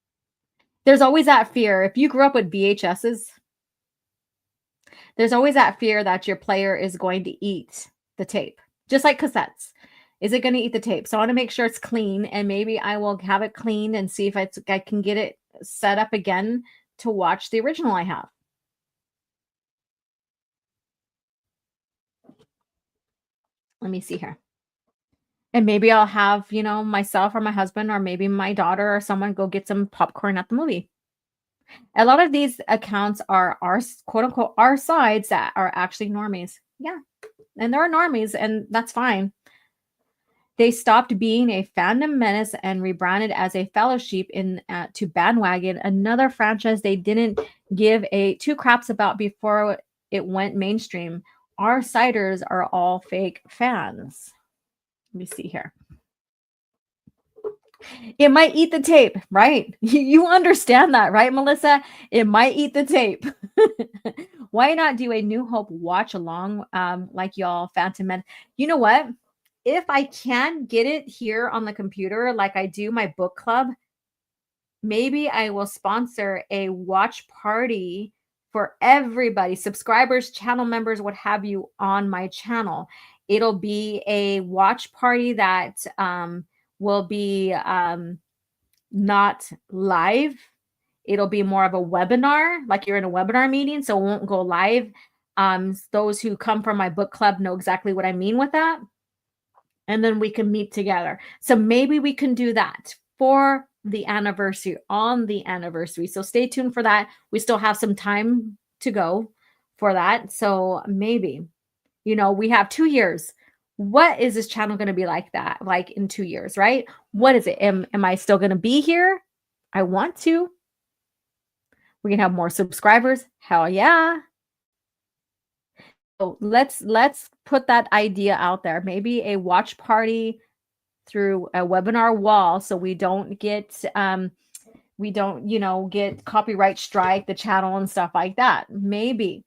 There's always that fear. If you grew up with VHSs, there's always that fear that your player is going to eat the tape, just like cassettes. Is it going to eat the tape? So I want to make sure it's clean, and maybe I will have it cleaned and see if I can get it set up again to watch the original I have. Let me see here. And maybe I'll have, myself or my husband or maybe my daughter or someone go get some popcorn at the movie. A lot of these accounts are our quote unquote our sides that are actually normies. Yeah. And there are normies, and that's fine. They stopped being a fandom menace and rebranded as a fellowship to Bandwagon, another franchise they didn't give two craps about before it went mainstream. Our siders are all fake fans. Let me see here. It might eat the tape, right? You understand that, right, Melissa? It might eat the tape. Why not do a New Hope watch along like y'all Phantom Men? You know what? If I can get it here on the computer like I do my book club, maybe I will sponsor a watch party for everybody, subscribers, channel members, what have you, on my channel. It'll be a watch party that will be not live. It'll be more of a webinar, like you're in a webinar meeting, so it won't go live. Those who come from my book club know exactly what I mean with that. And then we can meet together. So maybe we can do that for the anniversary, on the anniversary. So stay tuned for that. We still have some time to go for that. So maybe, we have 2 years. What is this channel going to be like in 2 years, right? What is it? Am I still going to be here? I want to. We can have more subscribers. Hell yeah. So let's put that idea out there. Maybe a watch party through a webinar wall, so we don't get get copyright strike the channel and stuff like that. Maybe.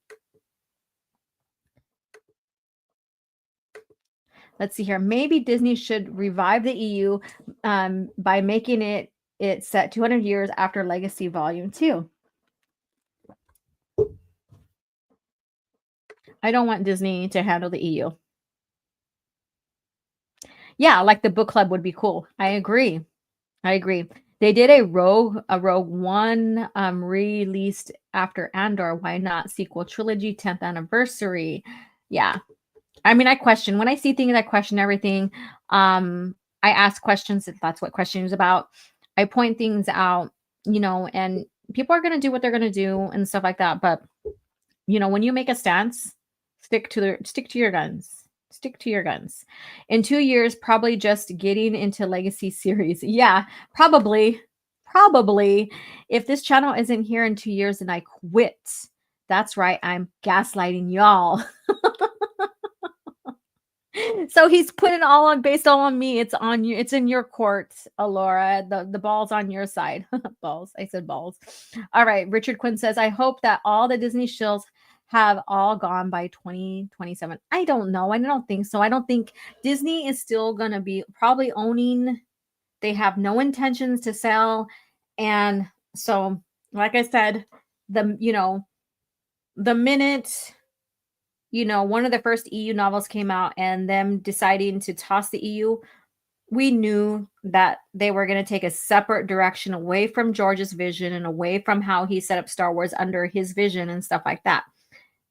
Let's see here. Maybe Disney should revive the EU by making it set 200 years after Legacy Volume 2. I don't want Disney to handle the EU. Yeah, like the book club would be cool. I agree. They did a Rogue One released after Andor. Why not? Sequel trilogy, 10th anniversary. Yeah. I mean, I question. When I see things, I question everything. I ask questions if that's what questioning is about. I point things out, and people are going to do what they're going to do and stuff like that. But, when you make a stance, stick to your guns. Stick to your guns. In 2 years, probably just getting into Legacy series. Yeah, probably. If this channel isn't here in 2 years, then I quit. That's right. I'm gaslighting y'all. So he's putting based all on me. It's on you. It's in your court, Alora. The ball's on your side. Balls. I said balls. All right. Richard Quinn says, I hope that all the Disney shills have all gone by 2027. I don't know. I don't think so. I don't think Disney is still going to be probably owning. They have no intentions to sell. And so, like I said, the minute, one of the first EU novels came out and them deciding to toss the EU, we knew that they were going to take a separate direction away from George's vision and away from how he set up Star Wars under his vision and stuff like that.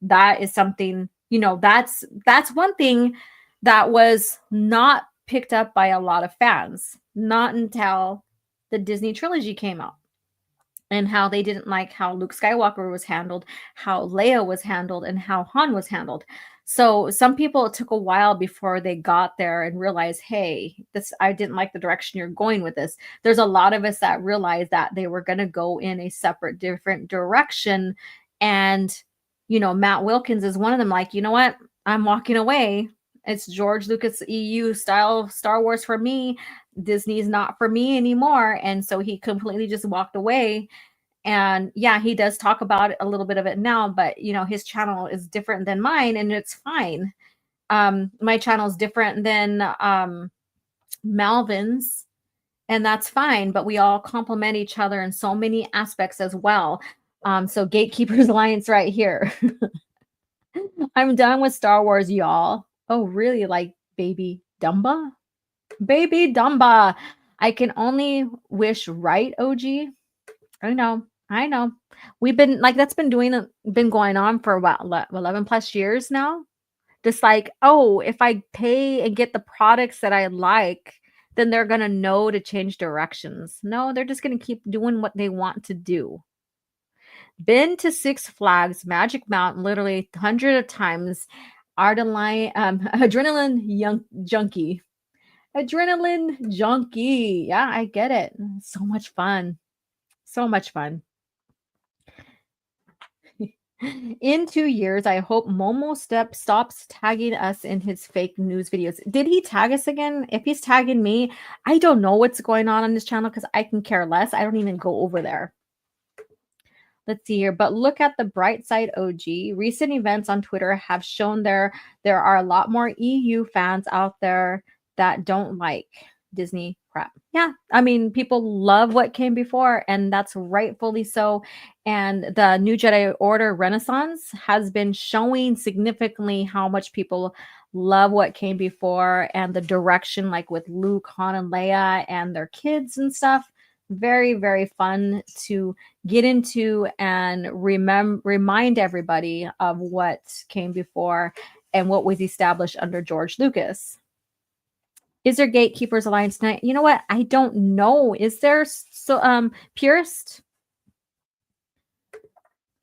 That is something, that's one thing that was not picked up by a lot of fans, not until the Disney trilogy came out, and how they didn't like how Luke Skywalker was handled, how Leia was handled, and how Han was handled. So some people, it took a while before they got there and realized, hey, this, I didn't like the direction you're going with this. There's a lot of us that realized that they were going to go in a separate, different direction. And, Matt Wilkins is one of them. Like, you know what? I'm walking away. It's George Lucas EU style Star Wars for me. Disney's not for me anymore. And so he completely just walked away. And yeah, he does talk about a little bit of it now, but his channel is different than mine, and it's fine. My channel is different than Malvin's, and that's fine, but we all complement each other in so many aspects as well. So Gatekeepers Alliance right here. I'm done with Star Wars, y'all. Oh, really? Like Baby Dumba? Baby Dumba. I can only wish, right, OG? I know. I know. We've been like, that's been going on for what, 11 plus years now. Just like, oh, if I pay and get the products that I like, then they're going to know to change directions. No, they're just going to keep doing what they want to do. Been to Six Flags, Magic Mountain, literally hundreds of times. Adrenaline junkie. Adrenaline junkie. Yeah, I get it. So much fun. So much fun. In 2 years, I hope Momo stops tagging us in his fake news videos. Did he tag us again? If he's tagging me, I don't know what's going on this channel because I can care less. I don't even go over there. Let's see here. But look at the bright side, OG. Recent events on Twitter have shown there are a lot more EU fans out there that don't like Disney crap. Yeah, I mean, people love what came before, and that's rightfully so. And the New Jedi Order Renaissance has been showing significantly how much people love what came before, and the direction, like with Luke, Han, and Leia and their kids and stuff. Very, very fun to get into and remind everybody of what came before and what was established under George Lucas. Is there Gatekeepers Alliance tonight? You know what? I don't know. Is there Purist?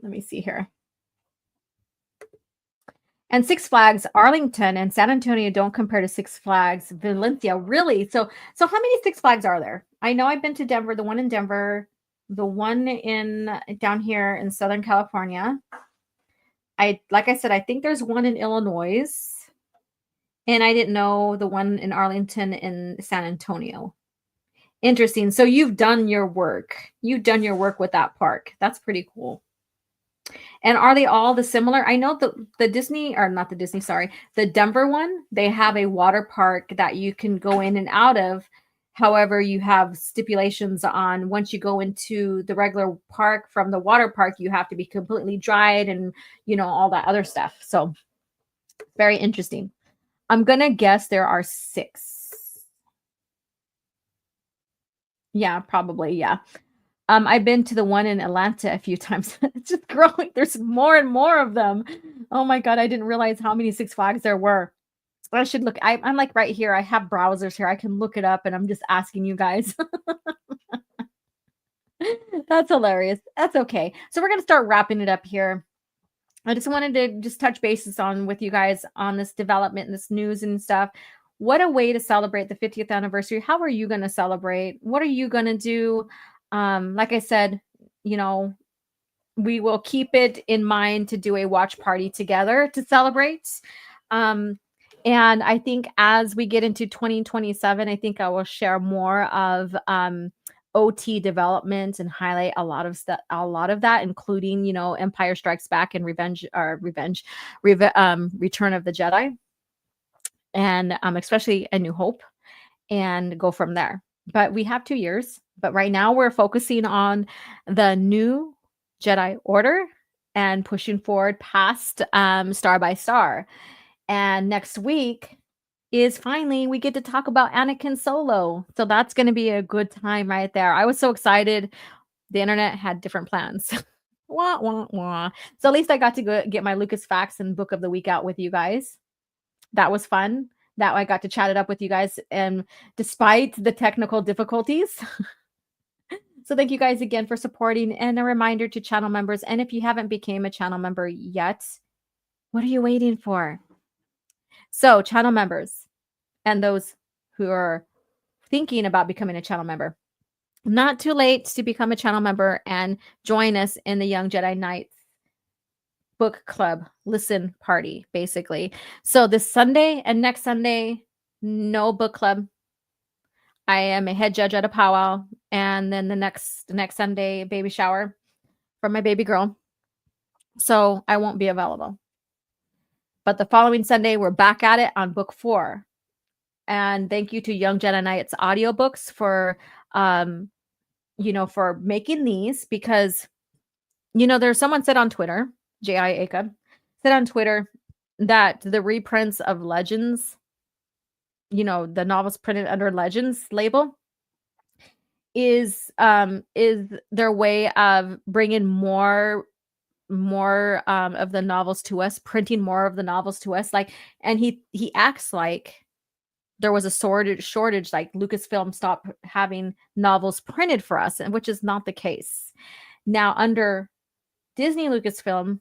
Let me see here. And Six Flags Arlington and San Antonio don't compare to Six Flags Valencia. Really? So how many Six Flags are there? I know I've been to Denver, the one in Denver, the one in down here in Southern California. Like I said, I think there's one in Illinois. And I didn't know the one in Arlington and San Antonio. Interesting. So you've done your work. You've done your work with that park. That's pretty cool. And are they all the similar? I know the Disney, or not the Disney, sorry, the Denver one, they have a water park that you can go in and out of. However, you have stipulations on once you go into the regular park from the water park, you have to be completely dried and, all that other stuff. So very interesting. I'm going to guess there are 6. Yeah, probably. Yeah. I've been to the one in Atlanta a few times. It's just growing. There's more and more of them. Oh my God. I didn't realize how many Six Flags there were. I should look. I'm like right here. I have browsers here. I can look it up, and I'm just asking you guys. That's hilarious. That's okay. So we're going to start wrapping it up here. I just wanted to just touch bases with you guys on this development and this news and stuff. What a way to celebrate the 50th anniversary. How are you going to celebrate? What are you going to do? Like I said, we will keep it in mind to do a watch party together to celebrate. And I think as we get into 2027, I think I will share more of OT development and highlight a lot of that, including, Empire Strikes Back and Return of the Jedi, and especially A New Hope, and go from there. But we have 2 years. But right now we're focusing on the new Jedi Order and pushing forward past Star by Star. And next week is finally we get to talk about Anakin Solo. So that's going to be a good time right there. I was so excited. The internet had different plans. Wah, wah, wah. So at least I got to go get my Lucas Facts and Book of the Week out with you guys. That was fun. That I got to chat it up with you guys, and despite the technical difficulties. So thank you guys again for supporting, and a reminder to channel members. And if you haven't became a channel member yet, what are you waiting for? So, channel members and those who are thinking about becoming a channel member, not too late to become a channel member and join us in the Young Jedi Knights book club listen party, basically. So this Sunday and next Sunday, no book club. I am a head judge at a powwow, and then the next Sunday, baby shower for my baby girl. So I won't be available. But the following Sunday, we're back at it on book 4. And thank you to Young Jedi Knights audiobooks for for making these, because there's someone said on Twitter, J.I. Aka, said on Twitter that the reprints of Legends, the novels printed under Legends label, is their way of bringing more of the novels to us, printing more of the novels to us. Like, and he acts like there was a shortage, like Lucasfilm stopped having novels printed for us, and which is not the case. Now, under Disney Lucasfilm,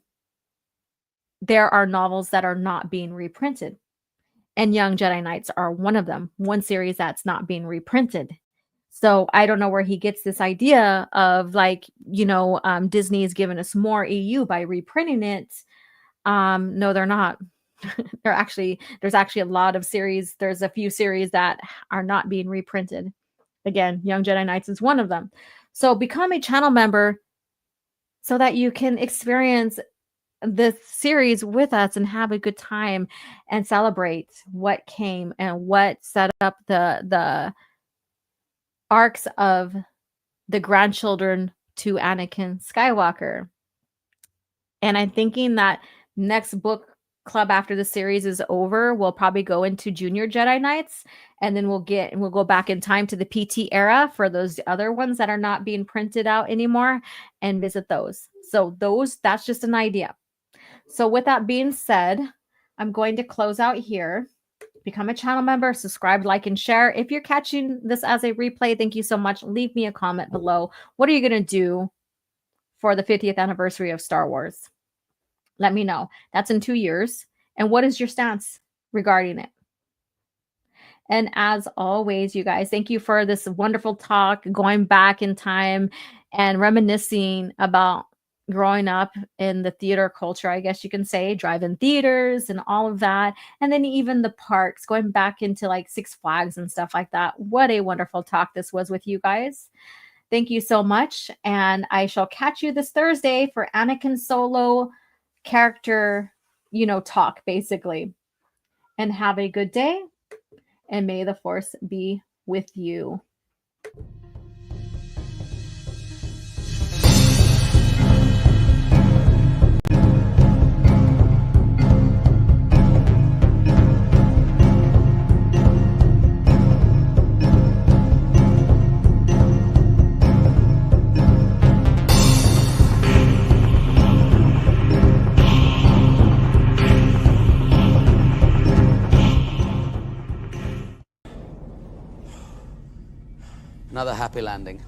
there are novels that are not being reprinted, and Young Jedi Knights are one of them, one series that's not being reprinted. So I don't know where he gets this idea of, like, Disney is giving us more EU by reprinting it. No, they're not. There's actually a lot of series. There's a few series that are not being reprinted. Again, Young Jedi Knights is one of them. So become a channel member so that you can experience this series with us and have a good time and celebrate what came and what set up the arcs of the grandchildren to Anakin Skywalker. And I'm thinking that next book club after the series is over, we'll probably go into Junior Jedi Knights, and then we'll go back in time to the PT era for those other ones that are not being printed out anymore and visit those. So that's just an idea. So with that being said, I'm going to close out here. Become a channel member, subscribe, like, and share. If you're catching this as a replay, thank you so much. Leave me a comment below. What are you going to do for the 50th anniversary of Star Wars? Let me know. That's in 2 years. And what is your stance regarding it? And as always, you guys, thank you for this wonderful talk, going back in time and reminiscing about growing up in the theater culture, I guess you can say, drive-in theaters and all of that. And then even the parks, going back into like Six Flags and stuff like that. What a wonderful talk this was with you guys. Thank you so much. And I shall catch you this Thursday for Anakin Solo character, talk, basically. And have a good day. And may the Force be with you. Another happy landing.